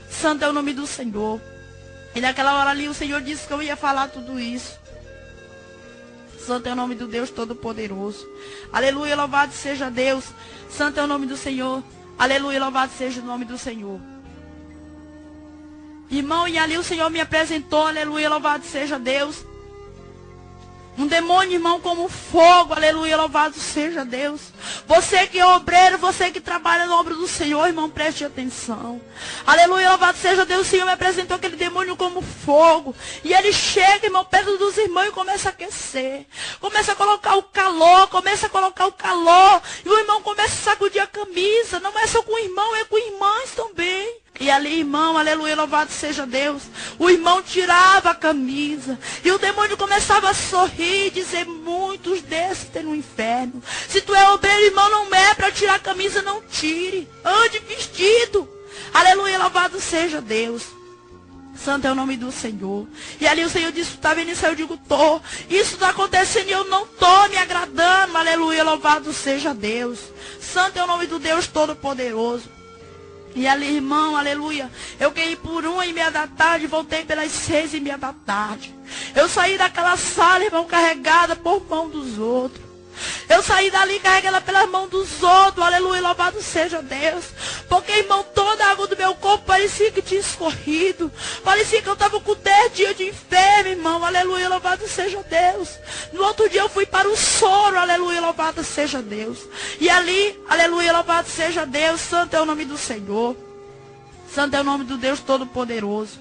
Santo é o nome do Senhor. E naquela hora ali o Senhor disse que eu ia falar tudo isso. Santo é o nome do Deus Todo-Poderoso. Aleluia, louvado seja Deus. Santo é o nome do Senhor. Aleluia, louvado seja o nome do Senhor. Irmão, e ali o Senhor me apresentou, aleluia, louvado seja Deus. Um demônio, irmão, como fogo, aleluia, louvado seja Deus. Você que é obreiro, você que trabalha na obra do Senhor, irmão, preste atenção. Aleluia, louvado seja Deus. O Senhor me apresentou aquele demônio como fogo. E ele chega, irmão, perto dos irmãos e começa a aquecer. Começa a colocar o calor, E o irmão começa a sacudir a camisa. Não é só com o irmão, é com irmãs também. E ali, irmão, aleluia, louvado seja Deus. O irmão tirava a camisa. E o demônio começava a sorrir e dizer, muitos desses tem no inferno. Se tu é obreiro, irmão, não é para tirar a camisa, não tire. Ande vestido. Aleluia, louvado seja Deus. Santo é o nome do Senhor. E ali o Senhor disse, tu tá vendo isso? Eu digo, tô. Isso tá acontecendo e eu não tô me agradando. Aleluia, louvado seja Deus. Santo é o nome do Deus Todo-Poderoso. E ali, irmão, aleluia, eu ganhei por 1h30 da tarde, voltei pelas 6h30 da tarde. Eu saí daquela sala, irmão, carregada por mão dos outros. Eu saí dali carregada pelas mãos dos outros, aleluia, louvado seja Deus. Porque, irmão, toda a água do meu corpo parecia que tinha escorrido. Parecia que eu estava com 10 dias de enfermo, irmão, aleluia, louvado seja Deus. No outro dia eu fui para o soro, aleluia, louvado seja Deus. E ali, aleluia, louvado seja Deus, santo é o nome do Senhor. Santo é o nome do Deus Todo-Poderoso.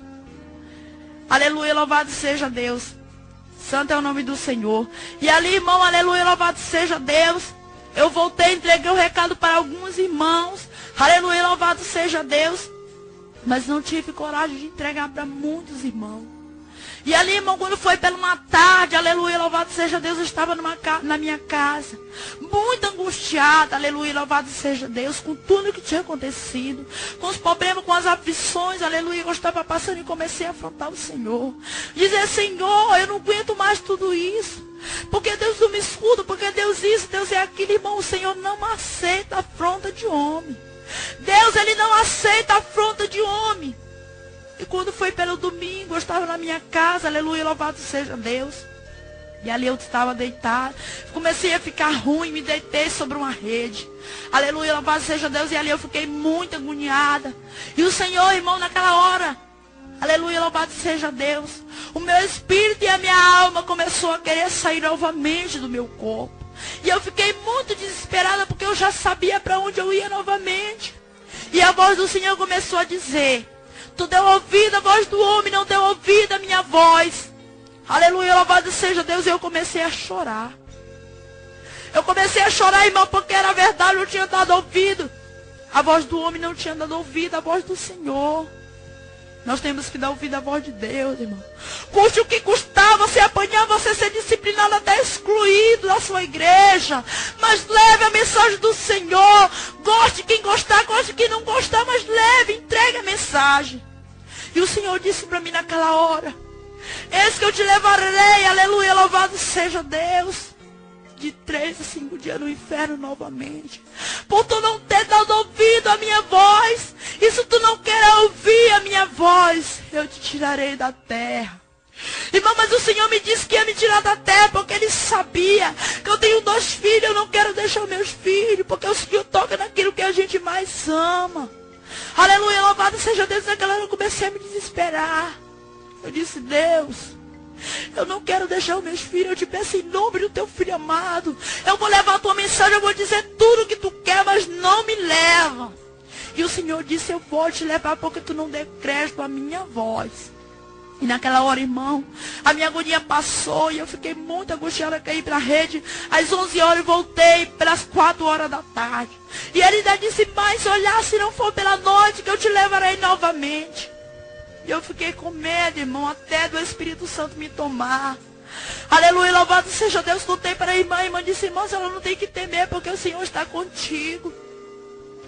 Aleluia, louvado seja Deus. Santo é o nome do Senhor. E ali, irmão, aleluia, louvado seja Deus. Eu voltei, entreguei o recado para alguns irmãos. Aleluia, louvado seja Deus. Mas não tive coragem de entregar para muitos irmãos. E ali, irmão, quando foi pela uma tarde, aleluia, louvado seja Deus, eu estava na minha casa, muito angustiada, aleluia, louvado seja Deus, com tudo que tinha acontecido, com os problemas, com as aflições, aleluia, eu estava passando e comecei a afrontar o Senhor. Dizer, Senhor, eu não aguento mais tudo isso. Porque Deus não me escuta, porque Deus isso, Deus é aquilo, irmão, o Senhor não aceita a afronta de homem. Deus, Ele não aceita a afronta de homem. E quando foi pelo domingo, eu estava na minha casa, aleluia, louvado seja Deus. E ali eu estava deitada, comecei a ficar ruim, me deitei sobre uma rede. Aleluia, louvado seja Deus. E ali eu fiquei muito agoniada. E o Senhor, irmão, naquela hora, aleluia, louvado seja Deus, o meu espírito e a minha alma começou a querer sair novamente do meu corpo. E eu fiquei muito desesperada, porque eu já sabia para onde eu ia novamente. E a voz do Senhor começou a dizer, tu deu ouvido à voz do homem, não deu ouvido à minha voz. Aleluia, louvado seja Deus. E eu comecei a chorar. Eu comecei a chorar, irmão, porque era verdade, eu tinha dado ouvido. A voz do homem não tinha dado ouvido à voz do Senhor. Nós temos que dar ouvido à voz de Deus, irmão. Custe o que custar, você apanhar, você ser disciplinado, até excluído da sua igreja. Mas leve a mensagem do Senhor. Goste quem gostar, goste quem não gostar, mas leve, entregue a mensagem. E o Senhor disse para mim naquela hora, eis que eu te levarei, aleluia, louvado seja Deus, de 3 a 5 dias no inferno novamente. Por tu não ter dado ouvido à minha voz. E se tu não quer ouvir a minha voz, eu te tirarei da terra. Irmão, mas o Senhor me disse que ia me tirar da terra, porque Ele sabia que eu tenho 2 filhos, eu não quero deixar os meus filhos, porque o Senhor toca naquilo que a gente mais ama. Aleluia, louvado seja Deus. Naquela hora eu comecei a me desesperar. Eu disse, Deus, eu não quero deixar os meus filhos, eu te peço em nome do teu filho amado. Eu vou levar a tua mensagem, eu vou dizer tudo o que tu quer, mas não me leva. E o Senhor disse, eu vou te levar porque tu não deu crédito à minha voz. E naquela hora, irmão, a minha agonia passou e eu fiquei muito angustiada, caí para a rede. Às 11 horas eu voltei pelas 4 horas da tarde. E ele ainda disse, mas olhar se não for pela noite que eu te levarei novamente. E eu fiquei com medo, irmão, até do Espírito Santo me tomar. Aleluia, louvado seja Deus. Contei para a irmã disse, irmã, ela não tem que temer porque o Senhor está contigo.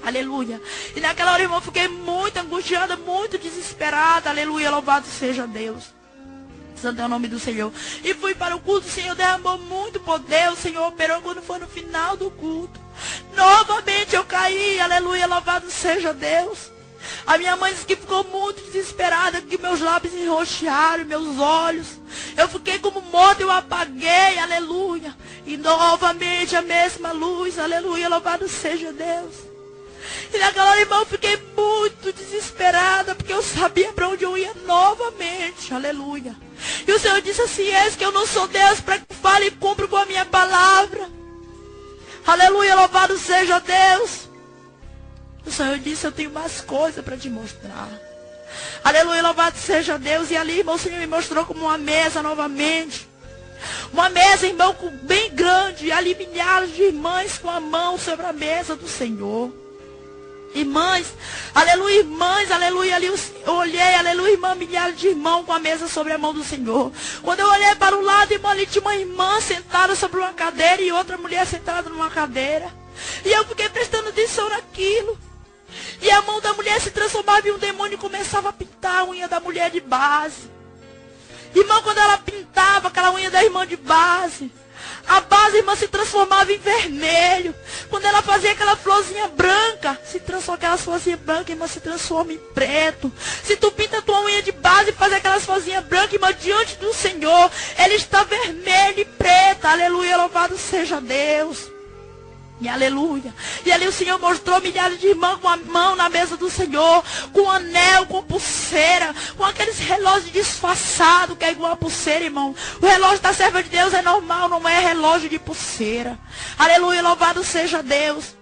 Aleluia. E naquela hora, irmão, eu fiquei muito angustiada, muito desesperada. Aleluia, louvado seja Deus. Santo é o nome do Senhor. E fui para o culto, o Senhor derramou muito poder. O Senhor operou quando foi no final do culto. Novamente eu caí, aleluia, louvado seja Deus. A minha mãe disse que ficou muito desesperada, que meus lábios enroxearam, meus olhos. Eu fiquei como morto, eu apaguei, aleluia. E novamente a mesma luz, aleluia, louvado seja Deus. E naquela hora, irmão, eu fiquei muito desesperada, porque eu sabia para onde eu ia novamente, aleluia. E o Senhor disse assim: eis que eu não sou Deus para que fale e cumpra com a minha palavra. Aleluia, louvado seja Deus. O Senhor disse: eu tenho mais coisas para te mostrar. Aleluia, louvado seja Deus. E ali, irmão, o Senhor me mostrou como uma mesa novamente. Uma mesa, irmão, bem grande. E ali milhares de irmãs com a mão sobre a mesa do Senhor. Irmãs, aleluia, ali eu olhei, aleluia, irmã, milhares de irmãos com a mesa sobre a mão do Senhor. Quando eu olhei para o lado, irmão, ali tinha uma irmã sentada sobre uma cadeira e outra mulher sentada numa cadeira. E eu fiquei prestando atenção naquilo. E a mão da mulher se transformava em um demônio e começava a pintar a unha da mulher de base. Irmão, quando ela pintava aquela unha da irmã de base, a base, irmã, se transformava em vermelho. Quando ela fazia aquela florzinha branca, aquela florzinha branca, irmã, se transforma em preto. Se tu pinta a tua unha de base e faz aquelas florzinhas brancas, irmã, diante do Senhor, ela está vermelha e preta. Aleluia, louvado seja Deus. E aleluia. E ali o Senhor mostrou milhares de irmãos com a mão na mesa do Senhor, com anel, com pulseira, com aqueles relógios disfarçados, que é igual a pulseira, irmão. O relógio da serva de Deus é normal, não é relógio de pulseira. Aleluia, louvado seja Deus.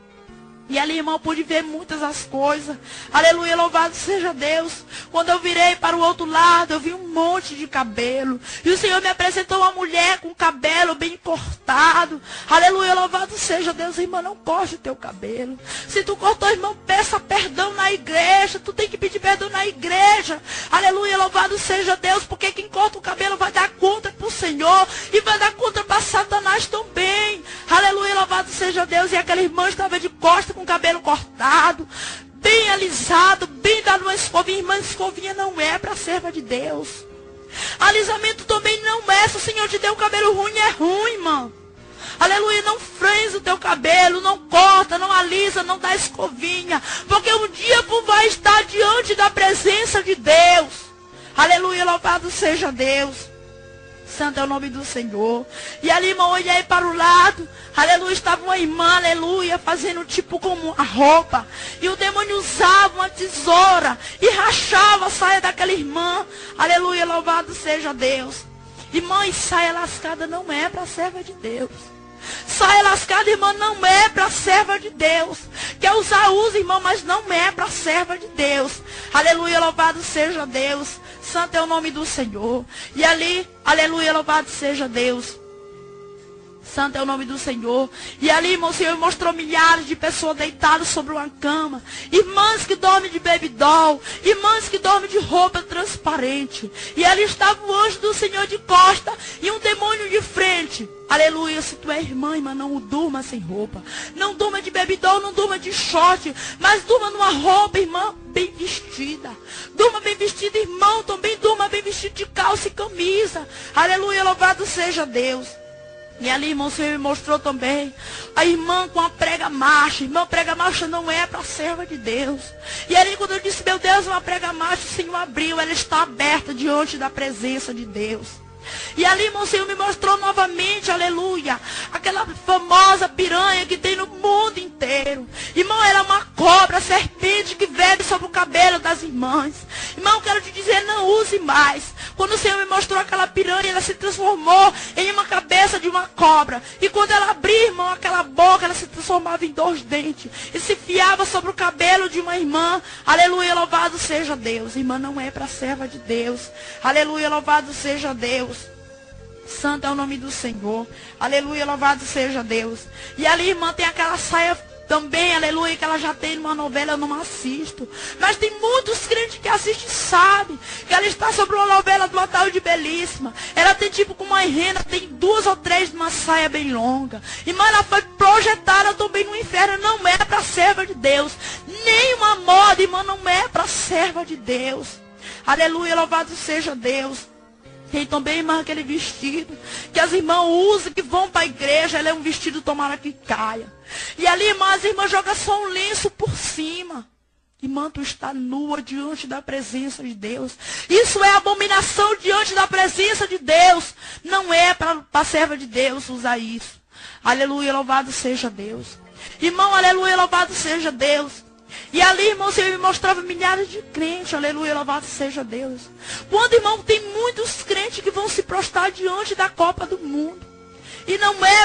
E ali, irmão, pude ver muitas as coisas. Aleluia, louvado seja Deus. Quando eu virei para o outro lado, eu vi um monte de cabelo. E o Senhor me apresentou uma mulher com cabelo bem cortado. Aleluia, louvado seja Deus. Irmão, não corte o teu cabelo. Se tu cortou, irmão, peça perdão na igreja. Tu tem que pedir perdão na igreja. Aleluia, louvado seja Deus. Porque quem corta o cabelo vai dar conta para o Senhor. E vai dar conta para Satanás também. Aleluia, louvado seja Deus. E aquela irmã estava de costas com o cabelo cortado, bem alisado, bem dado uma escovinha. Irmã, escovinha não é para a serva de Deus. Alisamento também não é. Se o Senhor te deu um cabelo ruim, é ruim, irmão. Aleluia, não franze o teu cabelo, não corta, não alisa, não dá escovinha. Porque um dia tu vai estar diante da presença de Deus. Aleluia, louvado seja Deus. Santo é o nome do Senhor. E ali, irmão, eu olhei para o lado. Aleluia, estava uma irmã, aleluia, fazendo tipo como a roupa. E o demônio usava uma tesoura e rachava a saia daquela irmã. Aleluia, louvado seja Deus. Irmã, e saia lascada não é para a serva de Deus. Saia lascada, irmã, não é para a serva de Deus. Quer usar, usa, irmão, mas não é para a serva de Deus. Aleluia, louvado seja Deus. Santo é o nome do Senhor. E ali, aleluia, louvado seja Deus. Santo é o nome do Senhor. E ali, irmão, o Senhor mostrou milhares de pessoas deitadas sobre uma cama. Irmãs que dormem de baby doll. Irmãs que dormem de roupa transparente. E ali estava o anjo do Senhor de costa e um demônio de frente. Aleluia, se tu é irmã, não durma sem roupa. Não durma de baby doll, não durma de short. Mas durma numa roupa, irmã, bem vestida. Durma bem vestida, irmão, também durma bem vestido de calça e camisa. Aleluia, louvado seja Deus. E ali, irmão, o Senhor me mostrou também a irmã com a prega marcha. Irmã, prega marcha não é para a serva de Deus. E ali, quando eu disse, meu Deus, uma prega marcha, o Senhor abriu, ela está aberta diante da presença de Deus. E ali, irmão, o Senhor me mostrou novamente, aleluia, aquela famosa piranha que tem no mundo inteiro. Irmão, ela é uma cobra, serpente que vergue sobre o cabelo das irmãs. Irmão, quero te dizer, não use mais. Quando o Senhor me mostrou aquela piranha, ela se transformou em uma cabeça de uma cobra. E quando ela abria, irmão, aquela boca, ela se transformava em 2 dentes. E se fiava sobre o cabelo de uma irmã. Aleluia, louvado seja Deus. Irmã, não é para a serva de Deus. Aleluia, louvado seja Deus. Santo é o nome do Senhor. Aleluia, louvado seja Deus. E ali, irmã, tem aquela saia também, aleluia, que ela já tem numa novela, eu não assisto. Mas tem muitos crentes que assistem, sabe? que ela está sobre uma novela do Natal de Belíssima. Ela tem tipo como uma rena, tem 2 ou 3 de uma saia bem longa. Irmã, ela foi projetada também no inferno. Não é para serva de Deus. Nenhuma moda, irmã, não é para serva de Deus. Aleluia, louvado seja Deus. Tem também, irmã, aquele vestido que as irmãs usam, que vão para a igreja. Ela é um vestido, tomara que caia. E ali, irmã, as irmãs jogam só um lenço por cima. Irmã, tu está nua diante da presença de Deus. Isso é abominação diante da presença de Deus. Não é para a serva de Deus usar isso. Aleluia, louvado seja Deus. Irmão, aleluia, louvado seja Deus. E ali, irmão, o Senhor me mostrava milhares de crentes. Aleluia, louvado seja Deus. Quando, irmão, tem muitos crentes que vão se prostrar diante da Copa do Mundo. E não é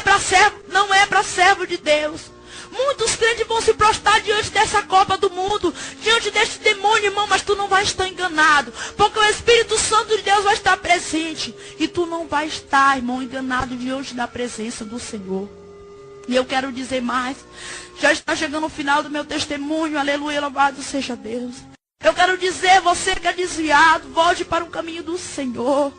para servo de Deus. Muitos crentes vão se prostrar diante dessa Copa do Mundo, diante deste demônio, irmão, mas tu não vai estar enganado, porque o Espírito Santo de Deus vai estar presente, e tu não vai estar, irmão, enganado diante da presença do Senhor. E eu quero dizer mais, já está chegando o final do meu testemunho, aleluia, louvado seja Deus. Eu quero dizer, você que é desviado, volte para o caminho do Senhor.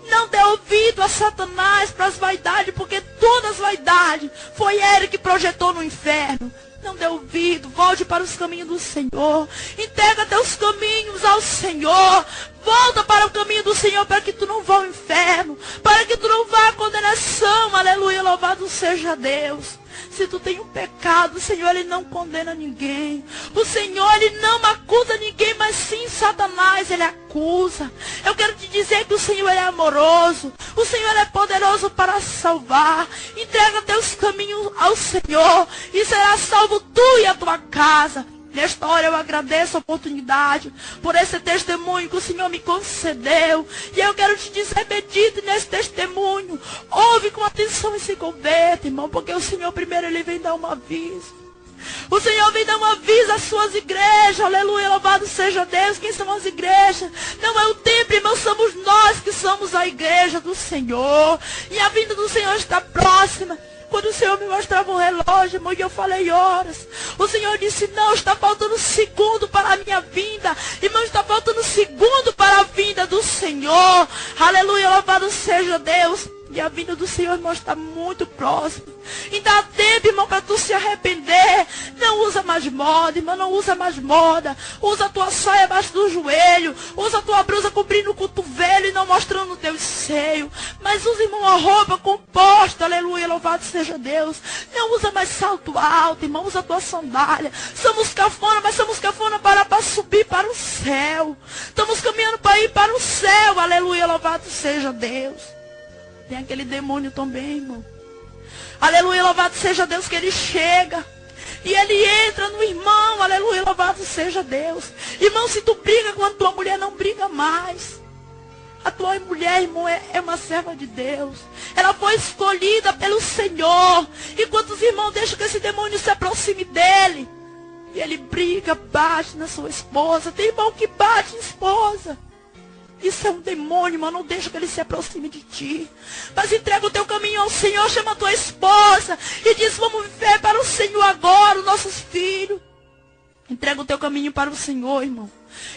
Não dê ouvido a Satanás para as vaidades, porque todas as vaidades foi ele que projetou no inferno. Não dê ouvido, volte para os caminhos do Senhor. Entrega teus caminhos ao Senhor. Volta para o caminho do Senhor para que tu não vá ao inferno, para que tu não vá à condenação. Aleluia, louvado seja Deus. Se tu tem um pecado, o Senhor, Ele não condena ninguém. O Senhor, Ele não acusa ninguém, mas sim Satanás, Ele acusa. Eu quero te dizer que o Senhor, Ele é amoroso. O Senhor, Ele é poderoso para salvar. Entrega teus caminhos ao Senhor e será salvo tu e a tua casa. Nesta hora eu agradeço a oportunidade por esse testemunho que o Senhor me concedeu. E eu quero te dizer, medite nesse testemunho. Ouve com atenção e se converta, irmão, porque o Senhor primeiro Ele vem dar um aviso. O Senhor vem dar um aviso às suas igrejas. Aleluia, louvado seja Deus. Quem são as igrejas? Não é o templo, irmão, somos nós que somos a igreja do Senhor. E a vinda do Senhor está próxima. Quando o Senhor me mostrava um relógio, irmão, e eu falei horas. O Senhor disse, não, está faltando segundo para a minha vinda. Irmão, está faltando segundo para a vinda do Senhor. Aleluia, louvado seja Deus. E a vinda do Senhor, irmão, está muito próxima. E dá tempo, irmão, para tu se arrepender. Não usa mais moda, irmão, não usa mais moda. Usa a tua saia abaixo do joelho. Usa a tua blusa cobrindo o cotovelo e não mostrando o teu seio. Mas usa, irmão, uma roupa composta. Aleluia, louvado seja Deus. Não usa mais salto alto, irmão, usa a tua sandália. Somos cafona, mas somos cafona para subir para o céu. Estamos caminhando para ir para o céu. Aleluia, louvado seja Deus. Tem aquele demônio também, irmão. Aleluia, louvado seja Deus, que ele chega e ele entra no irmão. Aleluia, louvado seja Deus. Irmão, se tu briga com a tua mulher, não briga mais. A tua mulher, irmão, é uma serva de Deus. Ela foi escolhida pelo Senhor. E quantos irmãos deixam que esse demônio se aproxime dele? E ele briga, bate na sua esposa. Tem irmão que bate em esposa. Isso é um demônio, irmão. Não deixa que ele se aproxime de ti. Mas entrega o teu caminho ao Senhor. Chama a tua esposa e diz, vamos viver para o Senhor agora, os nossos filhos. Entrega o teu caminho para o Senhor, irmão.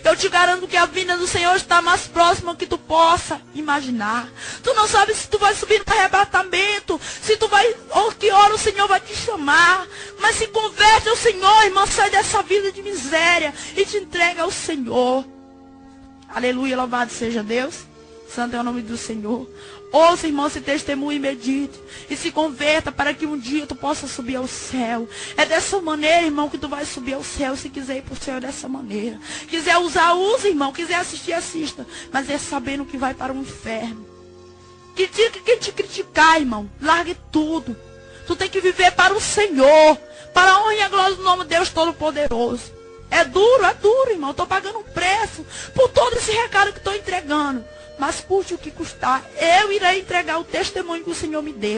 Eu te garanto que a vinda do Senhor está mais próxima do que tu possa imaginar. Tu não sabe se tu vai subir no arrebatamento, se tu vai, ou que hora o Senhor vai te chamar. Mas se converte ao Senhor, irmão. Sai dessa vida de miséria e te entrega ao Senhor. Aleluia, louvado seja Deus. Santo é o nome do Senhor. Ouça, irmão, se testemunhe e medite. E se converta para que um dia tu possa subir ao céu. É dessa maneira, irmão, que tu vai subir ao céu. Se quiser ir para o céu, é dessa maneira. Quiser usar, usa, irmão. Quiser assistir, assista. Mas é sabendo que vai para o inferno. Que dia que quem te criticar, irmão, largue tudo. Tu tem que viver para o Senhor. Para a honra e a glória do nome de Deus Todo-Poderoso. É duro, irmão. Estou pagando um preço por todo esse recado que estou entregando. Mas custe o que custar, eu irei entregar o testemunho que o Senhor me deu.